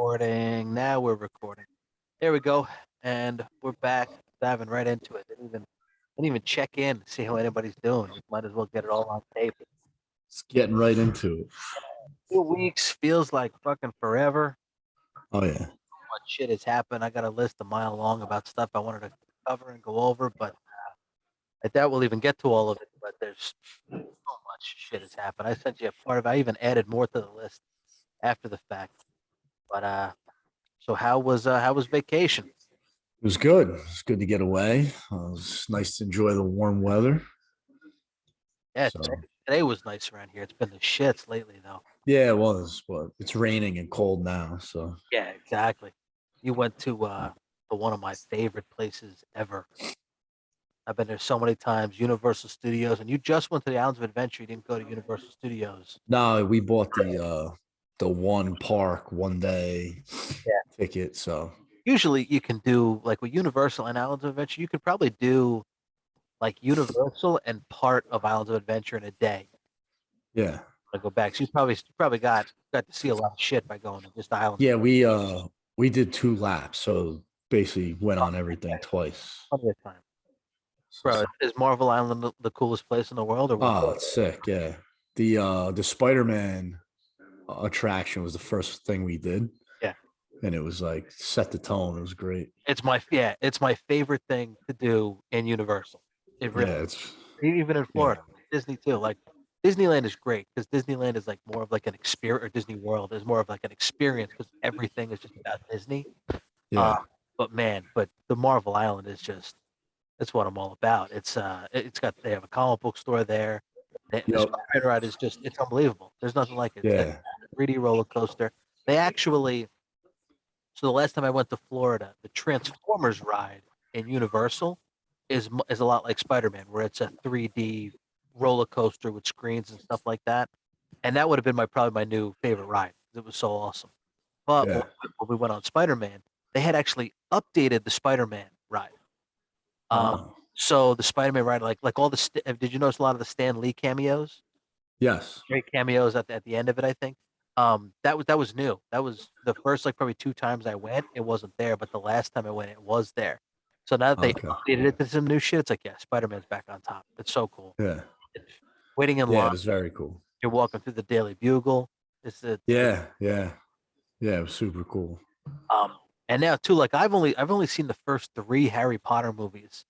Recording. Now we're recording. There we go. And we're back, diving right into it. Didn't even check in to see how anybody's doing. We might as well get it all on tape. It's getting right into it. 2 weeks feels like fucking forever. Oh yeah. What shit has happened? I got a list a mile long about stuff I wanted to cover and go over, but I doubt we'll even get to all of it. But there's so much shit has happened. I sent you a part of it. I even added more to the list after the fact. But so how was vacation? It was good. It was good to get away. It was nice to enjoy the warm weather. Yeah, So today was nice around here. It's been the shits lately, though. yeah, it was, but it's raining and cold now. So Yeah, exactly. You went to one of my favorite places ever. I've been there so many times, Universal Studios, and you just went to the Islands of Adventure. You didn't go to Universal Studios. no, we bought the one park 1 day Yeah. ticket. So Usually, you can do like with Universal and Islands of Adventure. You could probably do like Universal and part of Islands of Adventure in a day. yeah. I go back. So you probably got to see a lot of shit by going to just Islands. Yeah, we did 2 laps, so basically went on everything twice. Plenty of time. Bro, is Marvel Island the coolest place in the world, or what? Oh, it's sick, yeah. The Spider-Man attraction was the first thing we did. Yeah. And it was like set the tone. It was great. It's my favorite thing to do in Universal. It really, Yeah, it's even in Florida, Disney too. Like Disneyland is great because Disneyland is like more of like an experience, or Disney World is more of like an experience because everything is just about Disney. yeah. But the Marvel Island is just that's what I'm all about. They have a comic book store there. The Yep. Spider ride is just it's unbelievable. There's nothing like it. It's Yeah. a 3D roller coaster. They actually So the last time I went to Florida, the Transformers ride in Universal is a lot like Spider-Man, where it's a 3D roller coaster with screens and stuff like that. And that would have been probably my new favorite ride. It was so awesome. But Yeah. when we went on Spider-Man, they had actually updated the Spider-Man ride. Oh. So the Spider-Man ride, like all did you notice a lot of the Stan Lee cameos? Yes. Great cameos at the end of it, I think. That was new. That was the first like probably 2 times I went, it wasn't there, but the last time I went, it was there. So now that they Okay. updated it to some new shit, it's like yeah, Spider-Man's back on top. It's so cool. Yeah. It's waiting in Yeah, line, it was very cool. you're walking through the Daily Bugle. Yeah, yeah. Yeah, it was super cool. Um, and now too, like I've only seen the first 3 Harry Potter movies,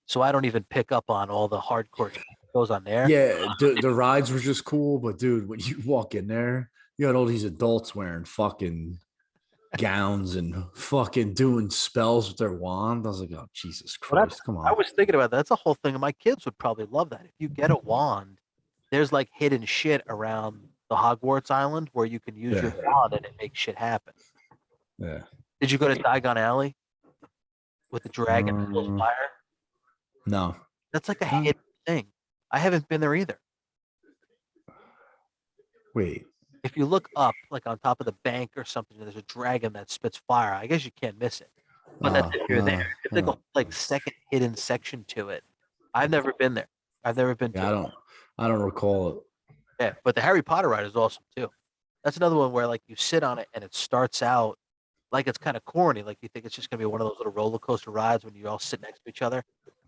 so I don't even pick up on all the hardcore shit that goes on there. Yeah, the rides were just cool, but dude, when you walk in there, you had all these adults wearing fucking gowns and fucking doing spells with their wand. I was like, oh Jesus But Christ, come I on. was thinking about that. That's a whole thing, and my kids would probably love that. If you get a wand, there's like hidden shit around the Hogwarts Island where you can use your Yeah. wand and it makes shit happen. Yeah. Did you go to Diagon Alley with the dragon that pulls fire? No. That's like a hidden thing. I haven't been there either. Wait. If you look up, like on top of the bank or something, there's a dragon that spits fire. I guess you can't miss it. But that's if you're there. It's like a like second hidden section to it. I've never been there. I've never been to Yeah, it. I don't recall it. Yeah, but the Harry Potter ride is awesome too. That's another one where like you sit on it and it starts out like it's kind of corny. Like you think it's just gonna be one of those little roller coaster rides when you all sit next to each other,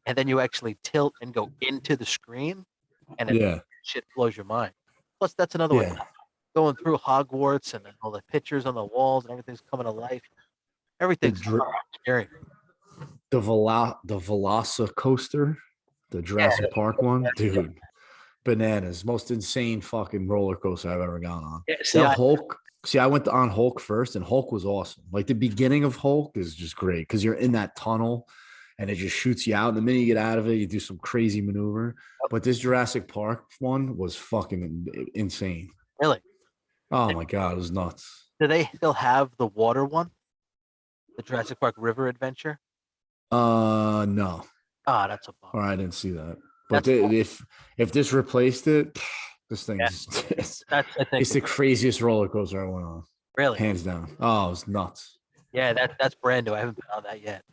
and then you actually tilt and go into the screen, and it Yeah. shit blows your mind. Plus, that's another one Yeah. going through Hogwarts and then all the pictures on the walls and everything's coming to life. The Everything's experience. the Velocicoaster, the Jurassic Park one, dude. Bananas, most insane fucking roller coaster I've ever gone on. Yeah, That Hulk. See, I went on Hulk first, and Hulk was awesome. Like the beginning of Hulk is just great because you're in that tunnel, and it just shoots you out. And the minute you get out of it, you do some crazy maneuver. But this Jurassic Park one was fucking insane. really. Oh my god, it was nuts. Do they still have the water one, the Jurassic Park River Adventure? No, Ah, that's a or bummer. I didn't see that. But That's if this replaced it, this Yeah. thing's that's I think it's the craziest roller coaster I went on, really. hands down. Oh, it was nuts. Yeah, that's brand new. I haven't been on that yet.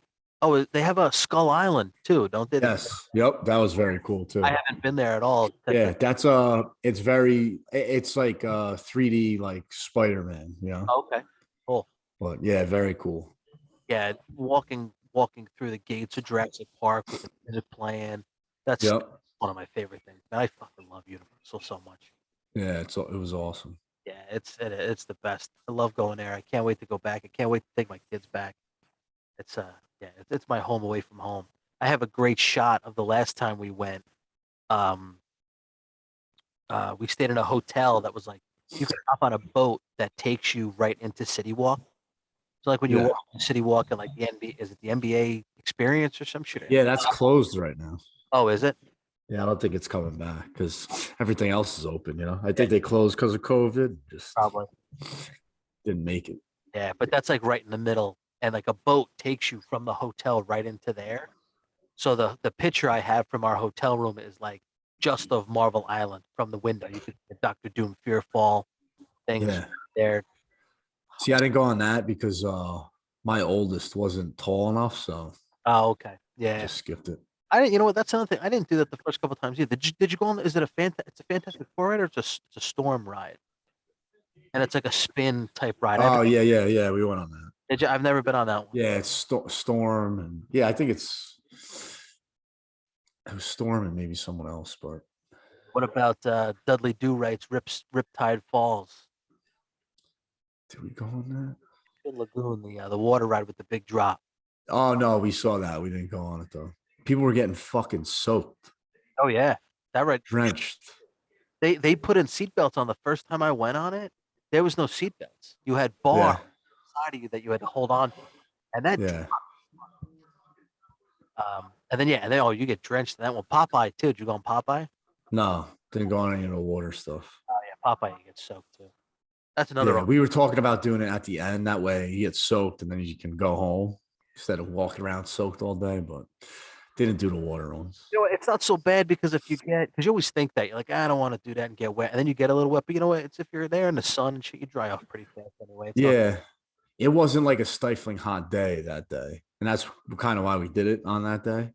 Oh, they have a Skull Island too, don't they? Yes. Yep. That was very cool too. I haven't been there at all. Yeah, that's it's like 3D like Spider-Man, you know. Okay, cool. But yeah, very cool. Yeah, walking through the gates of Jurassic Park with the music playing. That's Yep. one of my favorite things. I fucking love Universal so much. Yeah, it was awesome. Yeah, it's the best. I love going there. I can't wait to go back. I can't wait to take my kids back. It's yeah, it's my home away from home. I have a great shot of the last time we went. Um, we stayed in a hotel that was like you could hop on a boat that takes you right into City Walk. So like when you Yeah. walk to City Walk and like the NBA, is it the NBA experience or some shit? Yeah, that's closed right now. Oh, is it? Yeah, I don't think it's coming back because everything else is open. I Yeah, think they closed because of COVID. Just probably. didn't make it. Yeah, but that's like right in the middle, and like a boat takes you from the hotel right into there. So the picture I have from our hotel room is like just of Marvel Island from the window. You could see Doctor Doom, Fearfall things Yeah. there. See, I didn't go on that because my oldest wasn't tall enough, so Oh, okay. I Yeah. just skipped it. I didn't. You know what? That's another thing. I didn't do that the first couple times either. Did you go on? Is it a It's a Fantastic Four ride or it's a storm ride? And it's like a spin type ride. Oh yeah, yeah, yeah. We went on that. I've never been on that one. Yeah, it's Storm, and yeah, I think it was Storm and maybe someone else, but What about Dudley Do Right's Riptide Falls? did we go on that? Spin Lagoon, the water ride with the big drop. Oh no, we saw that. We didn't go on it though. People were getting fucking soaked, Oh yeah, that ride. drenched. They put in seatbelts on the first time I went on it. There was no seatbelts. You had bars Yeah, inside of you that you had to hold on to, and that yeah. and then yeah, and then oh, you get drenched in that one. Popeye too. Did you go on Popeye? No, didn't go on any of the water stuff. Oh yeah, Popeye you get soaked too. That's another. Yeah, we were talking about doing it at the end. That way you get soaked and then you can go home instead of walking around soaked all day, but didn't do the water ones. You know, it's not so bad because because you always think that you're like, I don't want to do that and get wet, and then you get a little wet. But you know what? It's if you're there in the sun and shit, you dry off pretty fast anyway. It's not Yeah, it wasn't like a stifling hot day that day. And that's kind of why we did it on that day.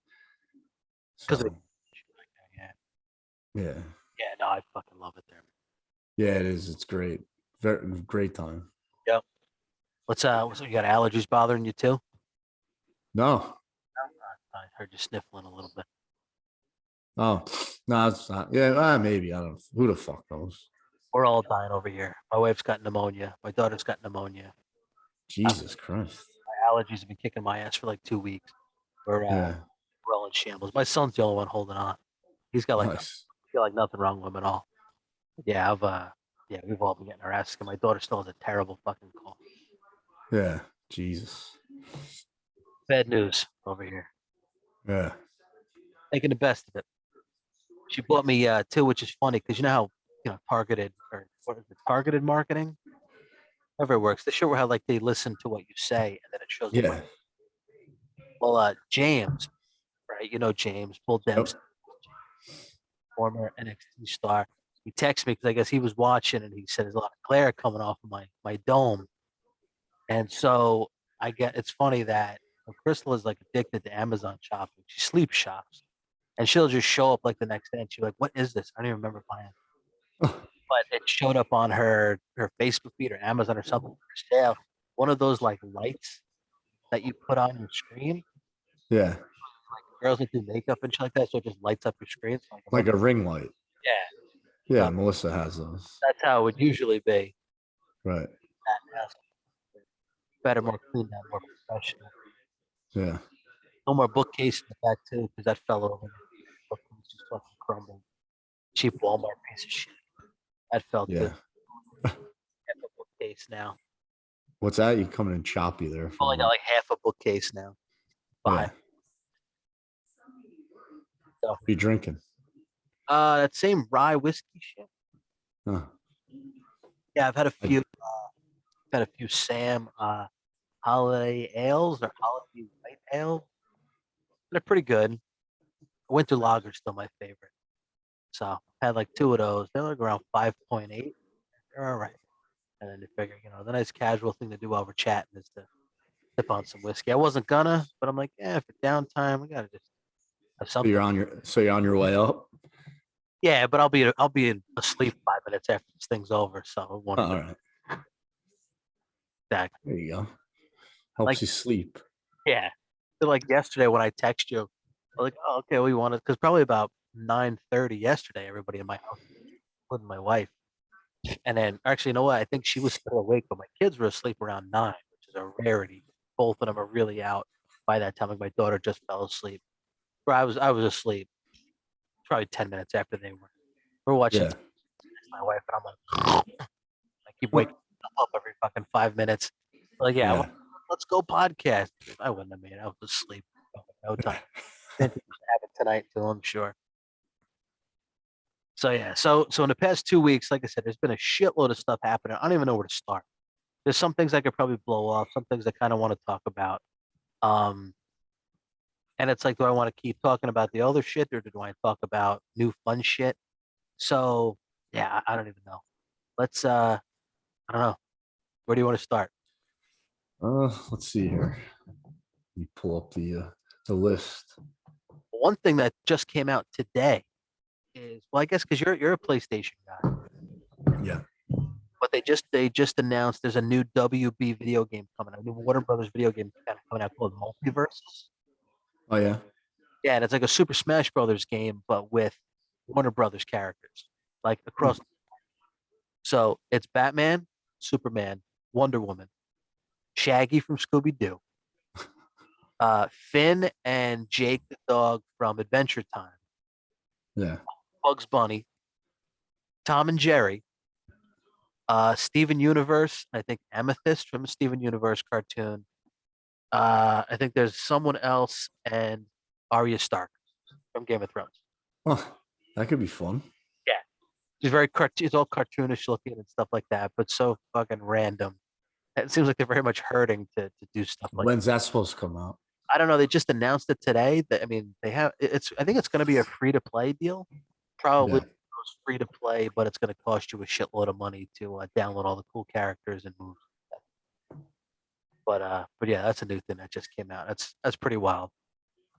because So, yeah, yeah. yeah. No, I fucking love it there. Yeah, it is. It's great. Very great time. Yep. What's you got allergies bothering you too? No. I heard you sniffling a little bit. Oh, no, it's not. Yeah, maybe. I don't know. Who the fuck knows? We're all dying over here. My wife's got pneumonia. My daughter's got pneumonia. Jesus Christ. My allergies have been kicking my ass for like 2 weeks. Yeah. We're all in shambles. My son's the only one holding on. He's got like Nice. feel like nothing wrong with him at all. Yeah, yeah, we've all been getting our asses. My daughter still has a terrible fucking cough. Yeah. Jesus. Bad news over here. Yeah. Making the best of it. She bought me two, which is funny because you know how targeted or what is it, targeted marketing? However it works. The show where how like they listen to what you say and then it shows them. Yeah. Well, James, right? You know James, Bull Dempsey, Yep. former NXT star. He texted me because I guess he was watching and he said there's a lot of glare coming off of my dome. And so it's funny that Crystal is like addicted to Amazon shopping. She sleep shops. And she'll just show up like the next day and she's like, what is this? I don't even remember buying. But it showed up on her Facebook feed or Amazon or something for sale. One of those like lights that you put on your screen. Yeah. Like girls that do makeup and shit like that, so it just lights up your screen. So Like a ring light. yeah, Yeah. so Melissa has those. that's how it would usually be. Right. Better, more clean, that more professional. Yeah. No more bookcase in the back too, because that fell over. Bookcase just fucking crumbled. Cheap Walmart piece of shit. That felt Yeah. good. Half a bookcase now. What's that? You coming in choppy there? Only got like half a bookcase now. Yeah. So, What are you drinking? that same rye whiskey shit. Huh. Yeah, I've had a few. Sam holiday ales or holiday white ale. They're pretty good. Winter lager's still my favorite. So I had like two of those. They're like around 5.8. They're all right. And then you figure, the nice casual thing to do while we're chatting is to sip on some whiskey. I wasn't gonna, but I'm like, yeah, for downtime, we gotta just have So something. you're on your way up. Yeah, but I'll be asleep 5 minutes after this thing's over, so it won't All even. right. Exactly. There you go. Helps Like, you sleep. yeah. So like yesterday when I text you, I'm like, oh, okay, we wanted because probably about 9:30 yesterday, everybody in my house, including my wife. And then actually, you know what? I think she was still awake, but my kids were asleep around 9, which is a rarity. Both of them are really out by that time. Like my daughter just fell asleep. Or I was asleep probably 10 minutes after they were. We're watching Yeah. my wife, and I'm like, I keep waking up every fucking 5 minutes. Like, yeah, Yeah. let's go podcast. I wouldn't have made it. I was asleep. No time. Didn't have it tonight too, I'm sure. So yeah, so in the past 2 weeks, like I said, there's been a shitload of stuff happening. I don't even know where to start. There's some things I could probably blow off, some things I kind of want to talk about. Um, and it's like, do I want to keep talking about the other shit, or do I talk about new fun shit? So yeah, I don't even know. Let's I don't know. Where do you want to start? Let's see here. Let me pull up the list. One thing that just came out today is, well, I guess because you're a PlayStation guy, Yeah. but they just announced there's a new WB video game coming out, a new Warner Brothers video game kind of coming out called Multiverses. Oh yeah. Yeah, and it's like a Super Smash Brothers game, but with Warner Brothers characters, like Hmm. across. So it's Batman, Superman, Wonder Woman, Shaggy from Scooby Doo, Finn and Jake the dog from Adventure Time, Yeah. Bugs Bunny, Tom and Jerry, Steven Universe, I think Amethyst from a Steven Universe cartoon. I think there's someone else, and Arya Stark from Game of Thrones. Oh, that could be fun. Yeah, she's very it's all cartoonish looking and stuff like that, but so fucking random. It seems like they're very much hurting to do stuff like. When's that supposed to come out? I don't know. They just announced it today. That I mean, they have it's. I think it's going to be a free to play deal. Probably Yeah. free to play, but it's going to cost you a shitload of money to download all the cool characters and moves. But yeah, that's a new thing that just came out. That's pretty wild.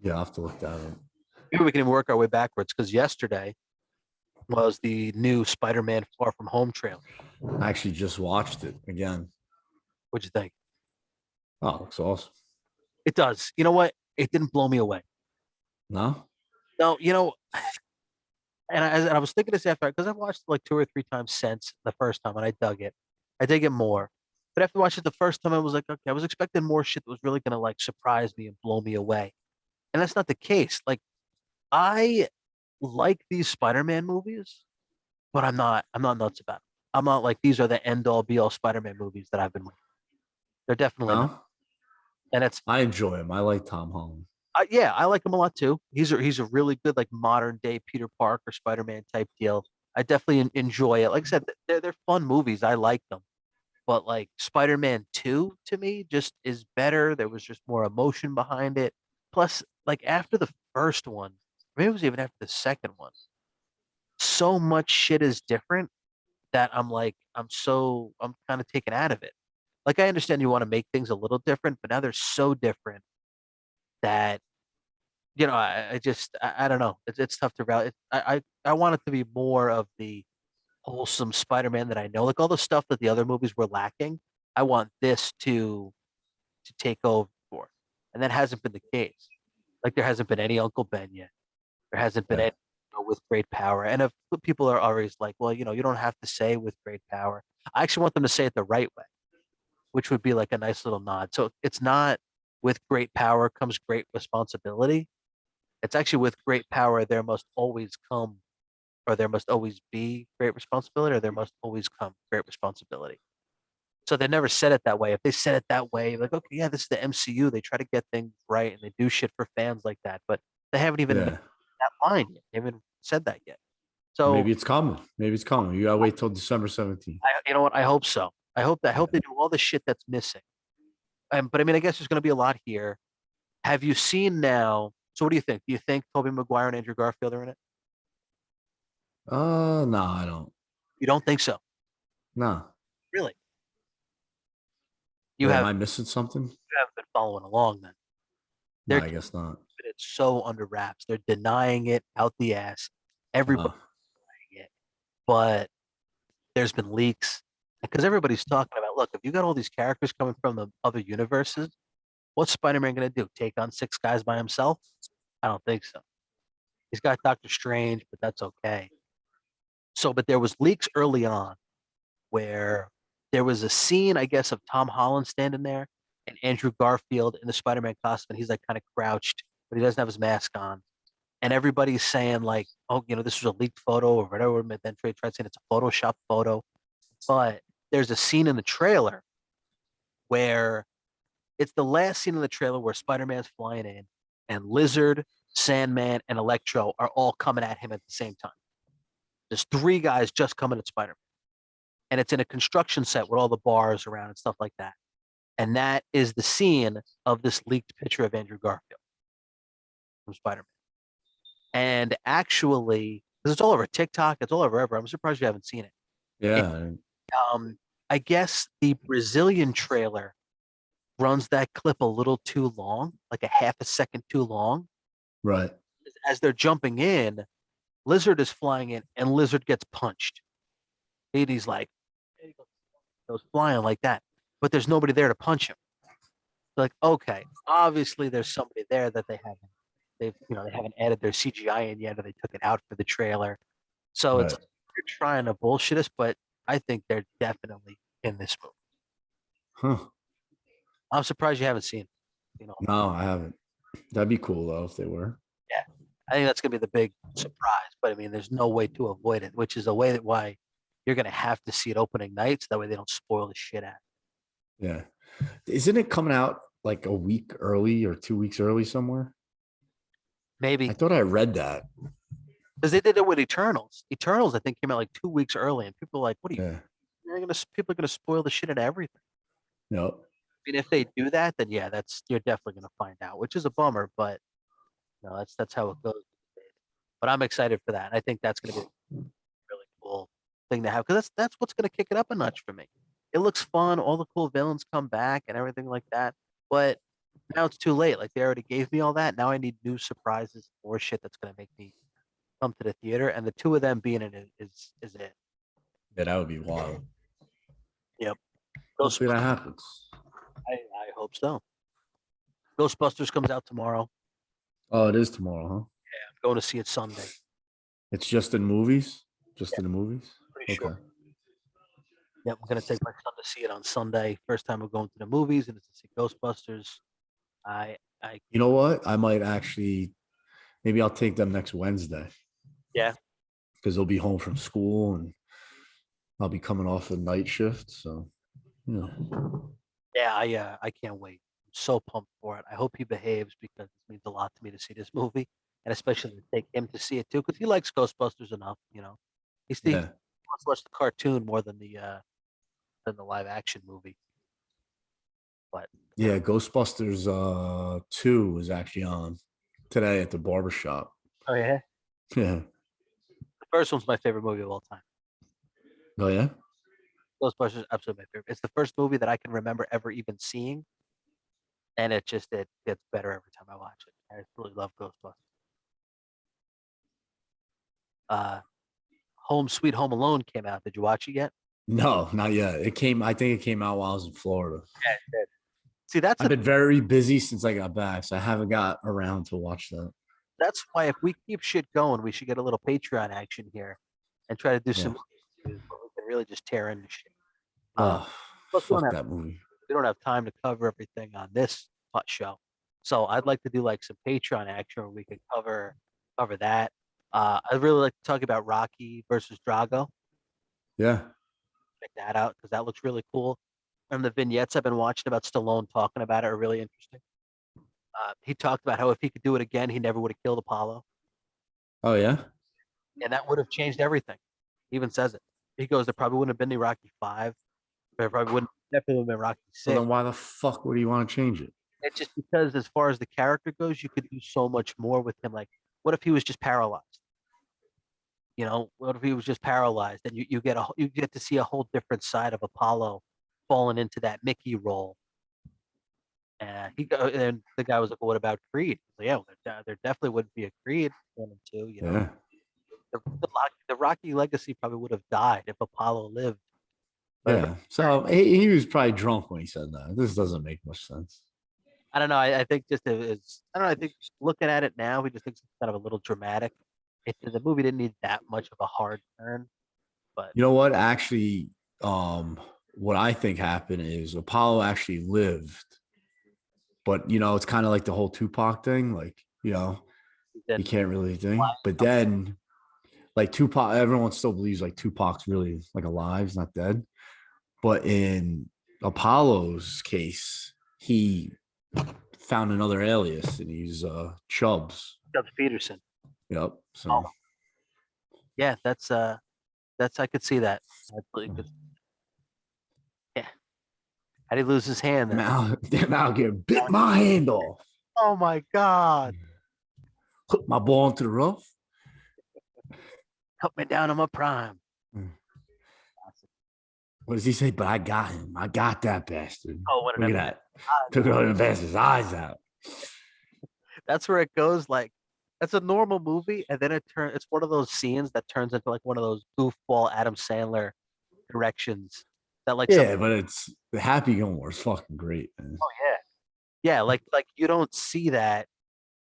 Yeah, I'll have to look that up. Maybe we can even work our way backwards because yesterday was the new Spider-Man Far From Home trailer. I actually just watched it again. What'd you think? Oh, it looks awesome. It does. You know what? It didn't blow me away. No? No, and I was thinking this after because I've watched it like 2 or 3 times since the first time, and I dug it. I dig it more. But after watching it the first time, I was like, okay, I was expecting more shit that was really gonna like surprise me and blow me away. And that's not the case. Like I like these Spider-Man movies, but I'm not nuts about it. I'm not like these are the end all be all Spider-Man movies that I've been with. They're definitely not. No? And it's I enjoy him. I like Tom Holland. yeah, I like him a lot too. He's a really good like modern day Peter Parker Spider-Man type deal. I definitely enjoy it. Like I said, they're fun movies. I like them. But like Spider-Man 2 to me just is better. There was just more emotion behind it. Plus, like after the first one, maybe it was even after the second one, so much shit is different that I'm kind of taken out of it. Like I understand you want to make things a little different, but now they're so different that I don't know. It's tough to rally. I want it to be more of the wholesome Spider-Man that I know, like all the stuff that the other movies were lacking. I want this to take over for, and that hasn't been the case. Like there hasn't been any Uncle Ben yet. There hasn't been Yeah. any with great power. And if people are always like, well, you don't have to say with great power. I actually want them to say it the right way, which would be like a nice little nod. So it's not with great power comes great responsibility. It's actually with great power there must always come, or there must always be great responsibility, or there must always come great responsibility. So they never said it that way. If they said it that way, like, okay, yeah, this is the MCU. They try to get things right and they do shit for fans like that, but they haven't even made Yeah. that line yet. They haven't said that yet. So Maybe it's coming. Maybe it's coming. You gotta wait till December 17th. you know what? I hope so. I hope Yeah. they do all the shit that's missing. But I mean, I guess there's going to be a lot here. Have you seen now? So what do you think? Do you think Tobey Maguire and Andrew Garfield are in it? No, I don't. You don't think so? No. Really? You Wait, am have I missing something? you haven't been following along then. No, They're I guess not. keeping it so under wraps. They're denying it out the ass. Everybody's Oh, denying it. But there's been leaks. Because everybody's talking about, look, if you got all these characters coming from the other universes, what's Spider-Man going to do? Take on 6 guys by himself? I don't think so. He's got Doctor Strange, but that's okay. So, but there was leaks early on where there was a scene, I guess, of Tom Holland standing there and Andrew Garfield in the Spider-Man costume. And he's like kind of crouched, but he doesn't have his mask on. And everybody's saying like, "Oh, this was a leaked photo or whatever." But then Trey tried saying it's a Photoshop photo. But there's a scene in the trailer where it's the last scene in the trailer where Spider-Man's flying in, and Lizard, Sandman, and Electro are all coming at him at the same time. There's 3 guys just coming at Spider-Man, and it's in a construction set with all the bars around and stuff like that. And that is the scene of this leaked picture of Andrew Garfield from Spider-Man. And actually, because it's all over TikTok, it's all over everywhere. I'm surprised you haven't seen it. Yeah. I guess the Brazilian trailer runs that clip a little too long, like a half a second too long. Right. As they're jumping in, Lizard is flying in, and Lizard gets punched. He's like, goes flying like that, but there's nobody there to punch him. Like, okay, obviously there's somebody there that they haven't added their CGI in yet, or they took it out for the trailer. So Right. it's they're trying to bullshit us, but I think they're definitely in this movie. Huh. I'm surprised you haven't seen it. No, I haven't. That'd be cool though if they were. Yeah, I think that's gonna be the big surprise. But I mean, there's no way to avoid it, which is a way that why you're gonna have to see it opening night, so that way they don't spoil the shit out. Yeah. Isn't it coming out like a week early or 2 weeks early somewhere? Maybe I thought I read that. because they did it with Eternals. Eternals, I think, came out like 2 weeks early, and people are like, "What are you? Yeah. People are gonna spoil the shit out of everything." No. I mean, if they do that, then yeah, you're definitely gonna find out, which is a bummer, but that's how it goes. But I'm excited for that. I think that's gonna be a really cool thing to have because that's what's gonna kick it up a notch for me. It looks fun. All the cool villains come back and everything like that. But now it's too late. Like they already gave me all that. Now I need new surprises, more shit that's gonna make me come to the theater. And the two of them being in it is it. Yeah, that would be wild. Yep. Hopefully that happens. I hope so. Ghostbusters comes out tomorrow. Oh, it is tomorrow, huh? I'm going to see it Sunday. It's just in movies? Just in the movies? Pretty Okay. sure. Yep, I'm gonna take my son to see it on Sunday. First time we're going to the movies, and it's to see Ghostbusters. I You know what? I might actually maybe I'll take them next Wednesday. Yeah. Because they'll be home from school and I'll be coming off a night shift. So I can't wait. I'm so pumped for it. I hope he behaves because it means a lot to me to see this movie, and especially to take him to see it too, because he likes Ghostbusters enough. He yeah. wants to watch the cartoon more than the live action movie. But Yeah, Ghostbusters 2 is actually on today at the barbershop. oh yeah, Yeah. the first one's my favorite movie of all time. Oh yeah? Ghostbusters is absolutely my favorite. It's the first movie that I can remember ever even seeing, and it gets better every time I watch it. I really love Ghostbusters. Home Sweet Home Alone came out. Did you watch it yet? No, not yet. I think it came out while I was in Florida. Yeah, it did. See, I've been very busy since I got back, so I haven't got around to watch that. that's why if we keep shit going, we should get a little Patreon action here and try to do some movies where we can really just tear into shit. Oh, Plus fuck that movie. we don't have time to cover everything on this hot show. So I'd like to do like some Patreon action where we could cover that. I'd really like to talk about Rocky versus Drago. Yeah. Check that out because that looks really cool. And the vignettes I've been watching about Stallone talking about it are really interesting. He talked about how if he could do it again, he never would have killed Apollo, Oh yeah. and that would have changed everything. He even says it. He goes, "There probably wouldn't have been any Rocky 5. There probably wouldn't definitely would have been Rocky Well, 6." then why the fuck would you want to change it? It's just because, as far as the character goes, you could do so much more with him. Like, what if he was just paralyzed? What if he was just paralyzed? And you get to see a whole different side of Apollo falling into that Mickey role. And the guy was like, well, "What about Creed?" Like, yeah, well, there definitely wouldn't be a Creed 1 and 2. Yeah. The Rocky legacy probably would have died if Apollo lived But Yeah. So he was probably drunk when he said that. This doesn't make much sense. I don't know. I think just it's I don't know. I think looking at it now, we just think it's kind of a little dramatic. The movie didn't need that much of a hard turn, but You know what? Actually, what I think happened is Apollo actually lived, but it's kind of like the whole Tupac thing. Like, you then can't really think. But then like Tupac, everyone still believes like Tupac's really like alive, he's not dead. But in Apollo's case, he found another alias and he's Chubbs. Doug Peterson. Yep. Oh So yeah, that's I could see that. Absolutely could. Yeah. How did he lose his hand then? Mal get bit my hand off. Oh my God. Hooked my ball into the rough. Cut me down on my prime. What does he say? But I got him. I got that bastard. Oh, what Look an at that. Took all the bastard's eyes out. That's where it goes. Like that's a normal movie, and then it's one of those scenes that turns into like one of those goofball Adam Sandler directions that like some. Yeah, but it's the Happy Gilmore is fucking great, man. Oh yeah, yeah. Like you don't see that.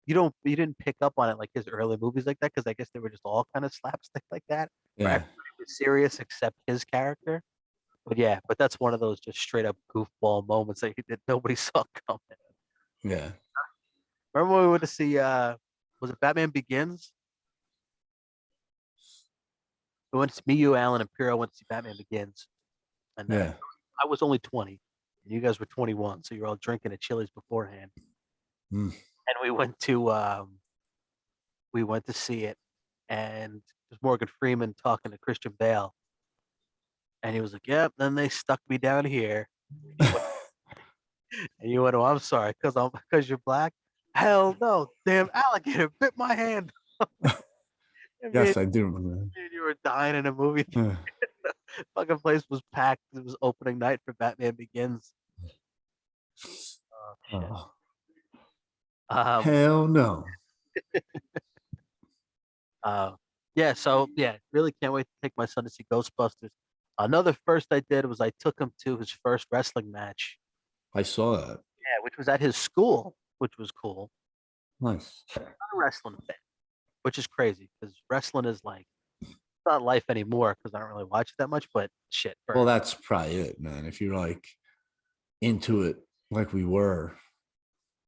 You didn't pick up on it like his early movies like that because I guess they were just all kind of slapstick like that. Where Yeah. everybody was serious except his character. But yeah, but that's one of those just straight up goofball moments that nobody saw coming. Yeah. Remember when we went to see was it Batman Begins? We went to me, you, Alan, and Piro went to see Batman Begins. And Yeah. I was only 20 and you guys were 21, so you're all drinking at Chili's beforehand. Mm. And we went to see it, and it was Morgan Freeman talking to Christian Bale. And he was like, "Yep." Then they stuck me down here, and you went, "Oh, I'm sorry, because you're black." Hell no, damn alligator bit my hand. And me Yes, I do remember and you were dying in a movie. that. Fucking place was packed. It was opening night for Batman Begins. Oh shit. Oh, Um. hell no. Yeah. So yeah, really can't wait to take my son to see Ghostbusters. Another first I did was I took him to his first wrestling match. I saw that. Yeah, which was at his school, which was cool. Nice. I'm not a wrestling fan, which is crazy because wrestling is like not life anymore because I don't really watch it that much. But shit, Well, that's probably it, man. If you're like into it like we were,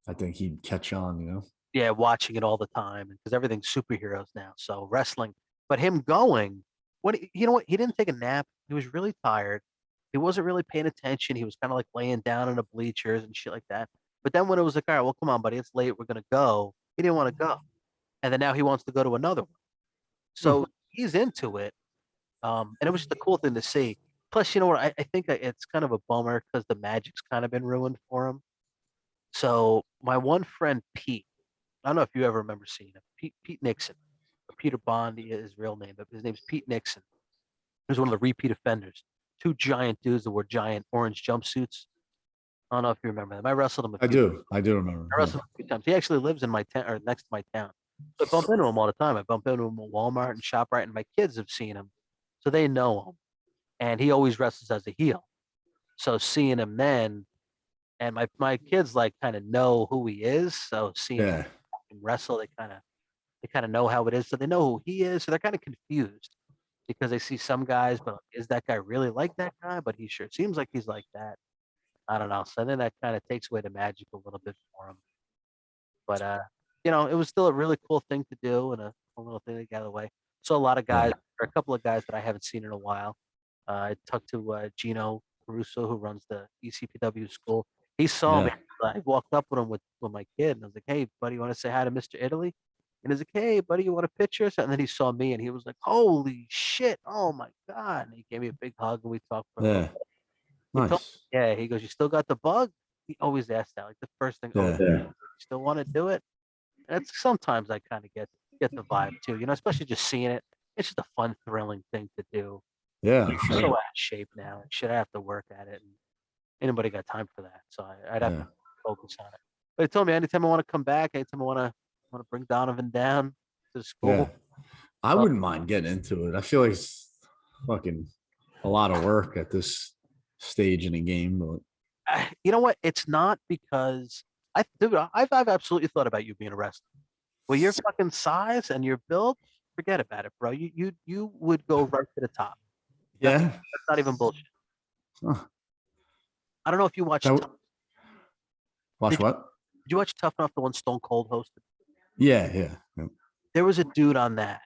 I think he'd catch on. yeah, watching it all the time because everything's superheroes now. So wrestling, but him going, you know what? He didn't take a nap. He was really tired. He wasn't really paying attention. He was kind of like laying down in the bleachers and shit like that. But then when it was like, all right, well, come on, buddy, it's late. We're gonna go. He didn't want to go, and then now he wants to go to another one. Hmm. So he's into it. And it was just a cool thing to see. Plus, you know what? I think it's kind of a bummer because the magic's kind of been ruined for him. So my one friend Pete, I don't know if you ever remember seeing him, Pete Nixon, or Peter Bond is his real name, but his name's Pete Nixon. He was one of the repeat offenders. Two giant dudes that wore giant orange jumpsuits. I don't know if you remember them. I wrestled him a I few. do. I do remember. I wrestled him a few times. He actually lives in my town or next to my town. So I bump into him all the time. I bump into him at Walmart and ShopRite, and my kids have seen him, so they know him. And he always wrestles as a heel. So seeing him then, and my kids like kind of know who he is. So seeing him Yeah. wrestle, they kind of know how it is. So they know who he is. So they're kind of confused because they see some guys, but is that guy really like that guy? But he sure seems like he's like that. I don't know. So then that kind of takes away the magic a little bit for him. But it was still a really cool thing to do and a little thing to get away. So a lot of Yeah. guys, or a couple of guys that I haven't seen in a while. I talked to Gino Caruso, who runs the ECPW school. He saw me. Yeah. I walked up with him with my kid, and I was like, "Hey, buddy, you want to say hi to Mr. Italy?" And he's like, "Hey, buddy, you want a picture?" And then he saw me, and he was like, "Holy shit! Oh my god!" And he gave me a big hug, and we talked for a little Yeah. bit. He told Nice. me, yeah, he goes, "You still got the bug?" He always asks that, like the first thing. Oh, Yeah. you still want to do it? And it's sometimes I kind of get the vibe too, especially just seeing it. It's just a fun, thrilling thing to do. Yeah. I'm I'm so sure. out of shape now. Should I have to work at it? And anybody got time for that? So I'd have Yeah. to focus on it. But he told me anytime I want to come back, anytime I want to bring Donovan down to Yeah. school. I Uh, wouldn't mind getting into it. I feel like it's fucking a lot of work at this stage in the game, but You know what? It's not because dude, I've absolutely thought about you being a wrestler. Well, your fucking size and your build, forget about it, bro. You would go right to the top. That's yeah. that's not even bullshit. Huh. I don't know if you watched. That, watch Did you, what? did you watch Tough Enough, the one Stone Cold hosted? Yeah, yeah. Yep. There was a dude on that.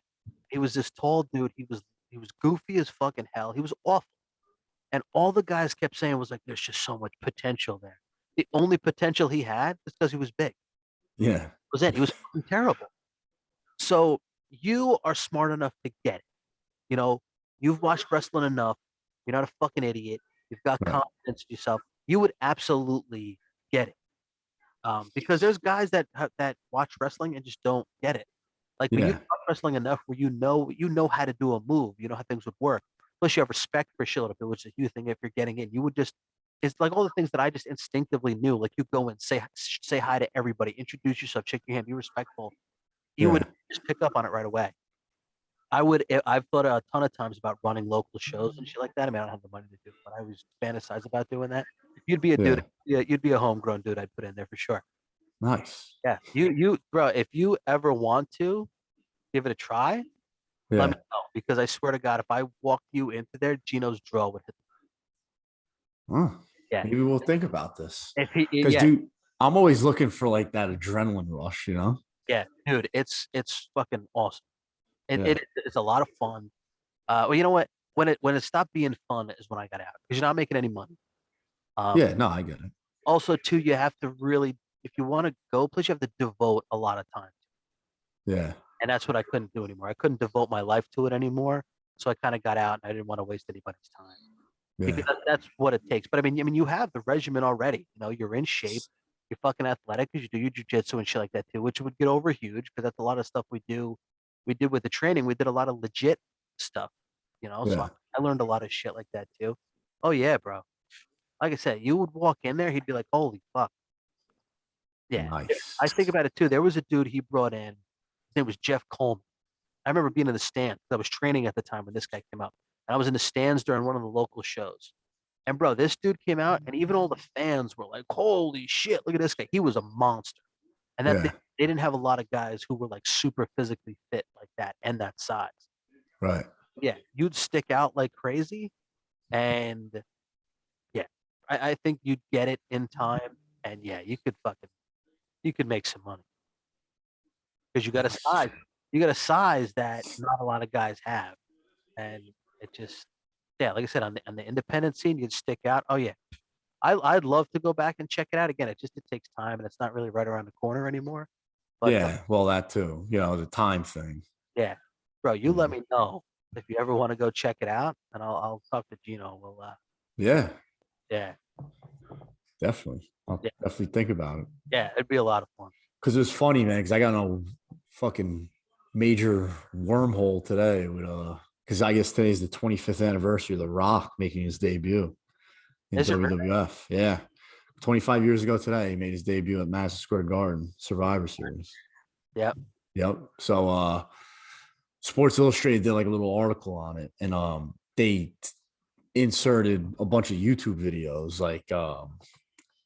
He was this tall dude. He was goofy as fucking hell. He was awful. And all the guys kept saying was like, there's just so much potential there. The only potential he had is because he was big. Yeah. Was it? He was fucking terrible. So you are smart enough to get it. You know, you've watched wrestling enough. You're not a fucking idiot. You've got Right. confidence in yourself. You would absolutely get it. Because there's guys that watch wrestling and just don't get it. Like when you Yeah. watch wrestling enough, where you know how to do a move, you know how things would work. Plus, you have respect for shit, which is a huge thing. If you're getting in, you would just it's like all the things that I just instinctively knew. Like you go and say hi to everybody, introduce yourself, shake your hand, be respectful. You would Yeah. just pick up on it right away. I've thought a ton of times about running local shows and shit like that. I mean, I don't have the money to do it, but I always fantasize about doing that. You'd be a dude. Yeah. Yeah, you'd be a homegrown dude. I'd put in there for sure. Nice. Yeah, bro. If you ever want to give it a try, let me Yeah. know because I swear to God, if I walk you into there, Gino's draw would hit. Huh. Yeah, Maybe we'll think about this. Because, yeah, dude, I'm always looking for like that adrenaline rush, you know? yeah, dude. It's fucking awesome. Yeah. It's a lot of fun. Well, you know what? When it stopped being fun is when I got out because you're not making any money. Yeah. Um, No, I get it. Also, too, you have to really, if you want to go place, you have to devote a lot of time, Yeah. and that's what I couldn't do anymore. I couldn't devote my life to it anymore, so I kind of got out, and I didn't want to waste anybody's time because Yeah. that's what it takes. But I mean, you have the regimen already. You know, you're in shape, you're fucking athletic because you do your jujitsu and shit like that too, which would get over huge because that's a lot of stuff we do. We did with the training. We did a lot of legit stuff, you know. So Yeah. I learned a lot of shit like that too. Oh yeah, bro. Like I said, you would walk in there, he'd be like, "Holy fuck." Yeah. Nice. I think about it too. There was a dude he brought in. His name was Jeff Coleman. I remember being in the stands. I was training at the time when this guy came out. And I was in the stands during one of the local shows. And bro, this dude came out, and even all the fans were like, "Holy shit, look at this guy. He was a monster." And that Yeah. they didn't have a lot of guys who were like super physically fit like that and that size. Right. Yeah, you'd stick out like crazy. And yeah, I think you'd get it in time. And yeah, you could make some money because you got a Nice. size. You got a size that not a lot of guys have, and it just yeah, like I said, on the independent scene, you'd stick out. Oh yeah, I'd love to go back and check it out again. It takes time, and it's not really right around the corner anymore. But Yeah. Well, that too. You know, the time thing. yeah, bro, you You let know. me know if you ever want to go check it out, and I'll talk to Gino. We'll Yeah. yeah, Definitely. I'll yeah, definitely think about it. yeah, it'd be a lot of fun. Because it was funny, man. Because I got no fucking major wormhole today with because I guess today's the 25th anniversary of The Rock making his debut in Is it really? WWF. Yeah. 25 years ago today, he made his debut at Madison Square Garden, Survivor Series. Yeah, Yep. So Sports Illustrated did like a little article on it, and they inserted a bunch of YouTube videos, like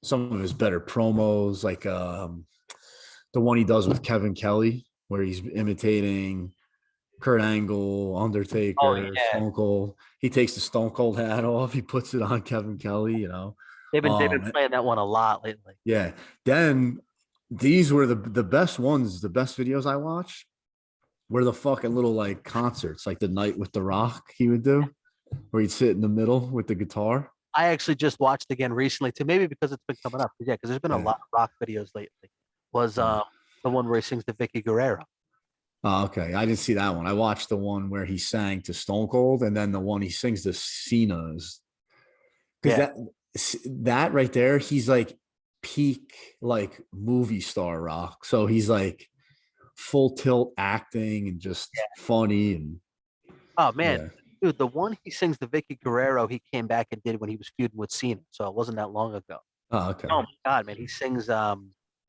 some of his better promos, like the one he does with Kevin Kelly, where he's imitating Kurt Angle, oh Undertaker, yeah, Stone Cold. He takes the Stone Cold hat off. He puts it on Kevin Kelly, you know. they've been playing that one a lot lately. Yeah. Then these were the best ones, the best videos I watched were the fucking little like concerts, like the night with the Rock he would do, where he'd sit in the middle with the guitar. I actually just watched again recently too, maybe because it's been coming up. Yeah, because there's been a Yeah. lot of rock videos lately. Was Yeah. the one where he sings to Vicky Guerrero. Oh, okay. I didn't see that one. I watched the one where he sang to Stone Cold, and then the one he sings to Cena's. Because Yeah, that right there, he's like peak like movie star Rock. So he's like full tilt acting and just yeah. funny and Oh man, yeah. dude, the one he sings to Vicky Guerrero, he came back and did when he was feuding with Cena, so it wasn't that long ago. Oh, okay. Oh my God, man, he sings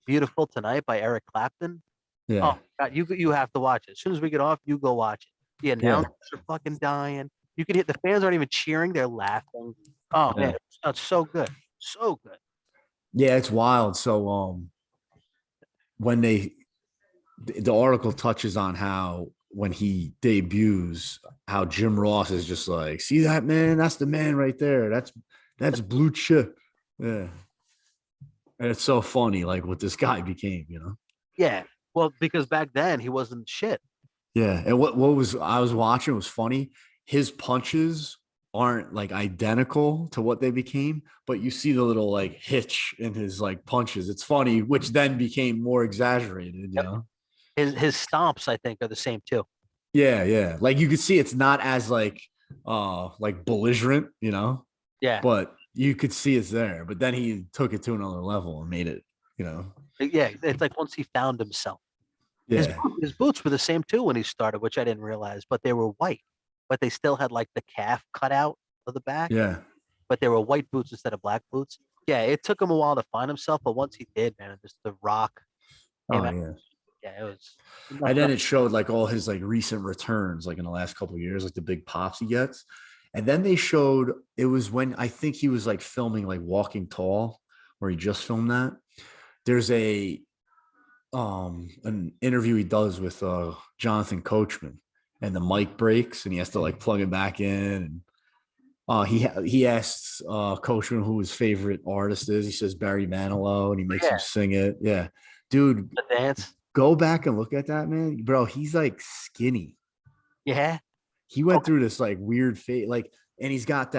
"Beautiful Tonight" by Eric Clapton. Oh Yeah. my God, you have to watch it. As soon as we get off, you go watch it. The Yeah. announcers are fucking dying. You can hear the fans aren't even cheering; they're laughing. Oh Yeah. man, it's so good, so good. Yeah, it's wild. So when the article touches on how when he debuts, how Jim Ross is just like, see that man? That's the man right there. That's blue chip. Yeah. And it's so funny, like what this guy became, you know? Yeah, well, because back then he wasn't shit. Yeah. And what was I was watching was funny. His punches aren't like identical to what they became, but you see the little like hitch in his like punches. It's funny, which then became more exaggerated, you Yep. know? His stomps, I think, are the same too. Yeah, yeah. Like you could see it's not as like belligerent, you know, Yeah, but you could see it's there. But then he took it to another level and made it, you know. yeah. It's like once he found himself. His Yeah. his boots were the same too when he started, which I didn't realize, but they were white. But they still had like the calf cut out of the back, Yeah. but they were white boots instead of black boots. Yeah, it took him a while to find himself, but once he did, man, just the Rock came Oh out. yeah. Yeah, it was And nothing. then it showed like all his like recent returns, like in the last couple of years, like the big pops he gets. And then they showed it was when I think he was like filming like Walking Tall, where he just filmed that. There's a an interview he does with Jonathan Coachman, and the mic breaks and he has to like plug it back in. And he asks Coachman who his favorite artist is. He says Barry Manilow, and he makes him Yeah, sing it. Yeah, dude, the dance. go back and look at that, man, bro. He's like skinny. Yeah. He went Okay. through this like weird phase, like, and he's got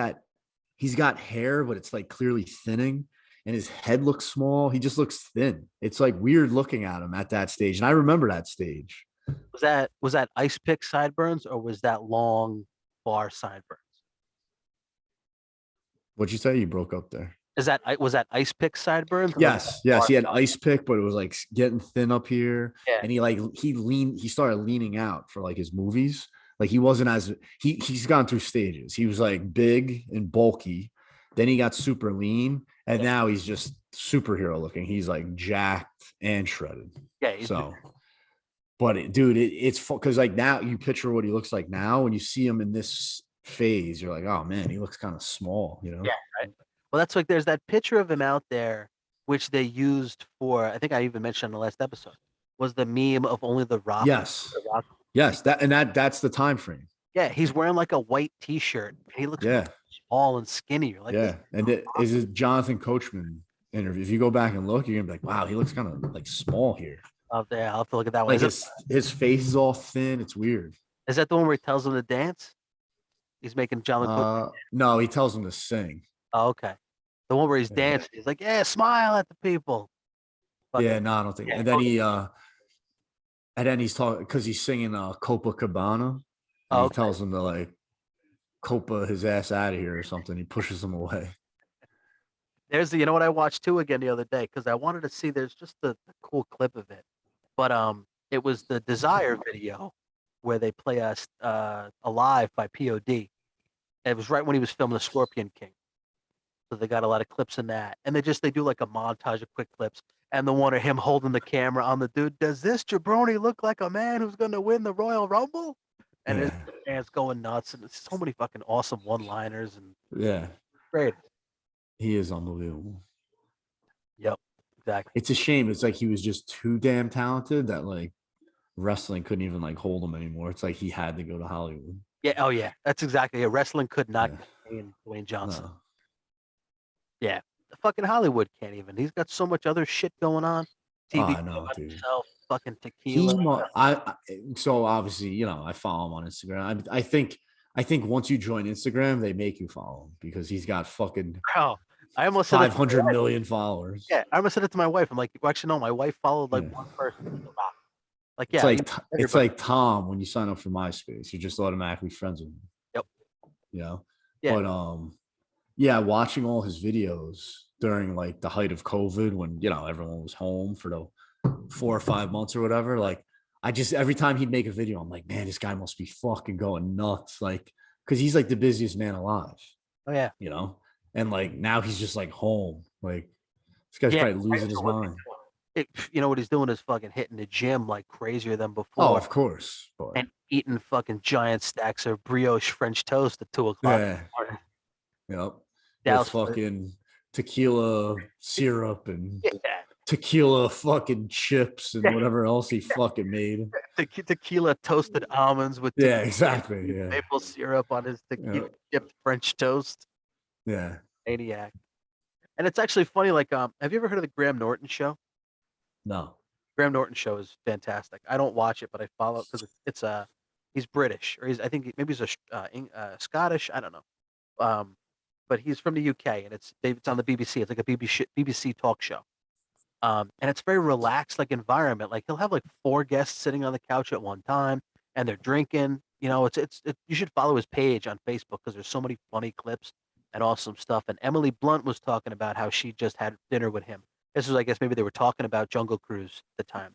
hair, but it's like clearly thinning, and his head looks small. He just looks thin. It's like weird looking at him at that stage, and I remember that stage. Was that ice pick sideburns or was that long bar sideburns? What'd you say? You broke up there. Was that ice pick sideburns or was that Yes, yes. bar? He had ice pick, but it was like getting thin up here. Yeah. And he started leaning out for like his movies. Like he wasn't as he's gone through stages. He was like big and bulky. Then he got super lean. And now he's just superhero looking. He's like jacked and shredded. Yeah. So, but dude, it's because like now you picture what he looks like now. When you see him in this phase, you're like, oh man, he looks kind of small, you know? Yeah. Right. Well, that's like there's that picture of him out there, which they used for. I think I even mentioned in the last episode was the meme of only the Rock. Yes. The Rock. Yes. That's the time frame. Yeah, he's wearing like a white T-shirt. And he looks Yeah. small and skinny. You're like, this. Yeah. And it is a Jonathan Coachman interview. If you go back and look, you're gonna be like, wow, he looks kind of like small here. Out there, I'll have to look at that one. Like his face is all thin. It's weird. Is that the one where he tells him to dance? He's making John Cook. No, he tells him to sing. Oh, okay. The one where he's Yeah. dancing. He's like, yeah, smile at the people. Yeah, no, I don't think. Yeah. And then he's talking because he's singing Copacabana, and Oh, he okay. tells him to like Copa his ass out of here or something. He pushes him away. There's you know what I watched too again the other day because I wanted to see. There's just the cool clip of it, but it was the Desire video where they play us Alive by POD. It was right when he was filming the Scorpion King, so they got a lot of clips in that, and they do like a montage of quick clips, and the one of him holding the camera on the dude. Does this jabroni look like a man who's going to win the Royal Rumble? And his Yeah, fans going nuts, and it's so many fucking awesome one-liners and yeah, great. he is unbelievable. Yep, exactly. It's a shame. It's like he was just too damn talented that like wrestling couldn't even like hold him anymore. It's like he had to go to Hollywood. Yeah. Oh yeah, that's exactly it. Wrestling could not Yeah. contain Dwayne Johnson. No. Yeah, the fucking Hollywood can't even. He's got so much other shit going on. Oh, TV I know, about dude. himself, fucking He, tequila. so obviously, you know, I follow him on Instagram. I think once you join Instagram, they make you follow him because he's got fucking Bro, I almost said it. 500 million followers. Yeah, I almost said it to my wife. I'm like, well, actually, no, my wife followed like Yeah. one person, The Rock. Like, It's yeah, like it's everybody. like Tom when you sign up for MySpace, you're just automatically friends with him. Yep. You know, Yeah. but yeah, watching all his videos during like the height of COVID when you know everyone was home for the 4 or 5 months or whatever, like I just every time he'd make a video, I'm like, man, this guy must be fucking going nuts, like because he's like the busiest man alive, Oh yeah. you know, and like now he's just like home, like this guy's Yeah. probably losing his mind. You know what he's doing is fucking hitting the gym like crazier than Oh, before. of course, but And eating fucking giant stacks of brioche French toast at 2 o'clock in Yeah. the morning. Yep. With Douse with fucking tequila syrup and yeah, tequila fucking chips and whatever else he fucking made. tequila toasted almonds with Yeah, tequila exactly. Yeah. maple syrup on his Yeah. tequila dipped French toast. Yeah. Maniac. And it's actually funny. Like, have you ever heard of the Graham Norton show? No. Graham Norton show is fantastic. I don't watch it, but I follow because it's he's British, or I think maybe he's Scottish. I don't know. Um, but he's from the UK, and it's on the BBC. It's like a BBC talk show. And it's very relaxed, like environment. Like he'll have like 4 guests sitting on the couch at one time, and they're drinking. You know, you should follow his page on Facebook because there's so many funny clips and awesome stuff. And Emily Blunt was talking about how she just had dinner with him. This was, I guess, maybe they were talking about Jungle Cruise at the time,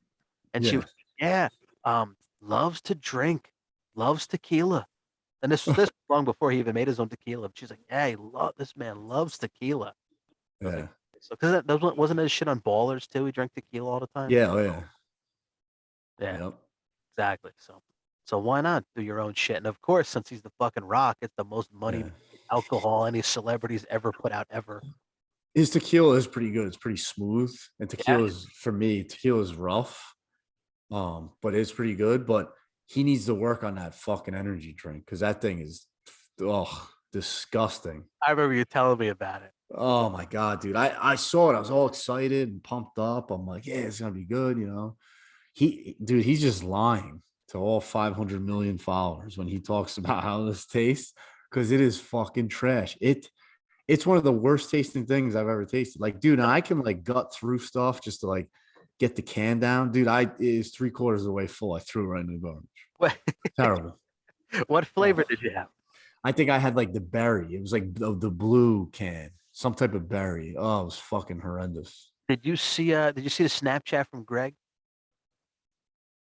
and she Yeah. was, yeah, loves to drink, loves tequila. And this was long before he even made his own tequila. She's like, yeah, this man loves tequila. I was like, Yeah. so because that wasn't his shit on Ballers too. He drank tequila all the time. Yeah. Oh, yeah. Yeah, Yep. exactly. So why not do your own shit? And of course, since he's the fucking Rock, it's the most money Yeah. alcohol any celebrity's ever put out ever. His tequila is pretty good. It's pretty smooth. And Yeah, tequila's for me, tequila's rough. But it's pretty good. But he needs to work on that fucking energy drink because that thing is disgusting. I remember you telling me about it. Oh my god, dude. I saw it. I was all excited and pumped up. I'm like, yeah, it's gonna be good, you know. He's just lying to all 500 million followers when he talks about how this tastes because it is fucking trash. It's one of the worst tasting things I've ever tasted. Like, dude, I can like gut through stuff just to like get the can down. Dude, it is 3/4 of the way full. I threw it right in the garbage. What, Terrible. what flavor Oh, did you have? I think I had like the berry. It was like the blue can, some type of berry. Oh, it was fucking horrendous. Did you see the Snapchat from Greg?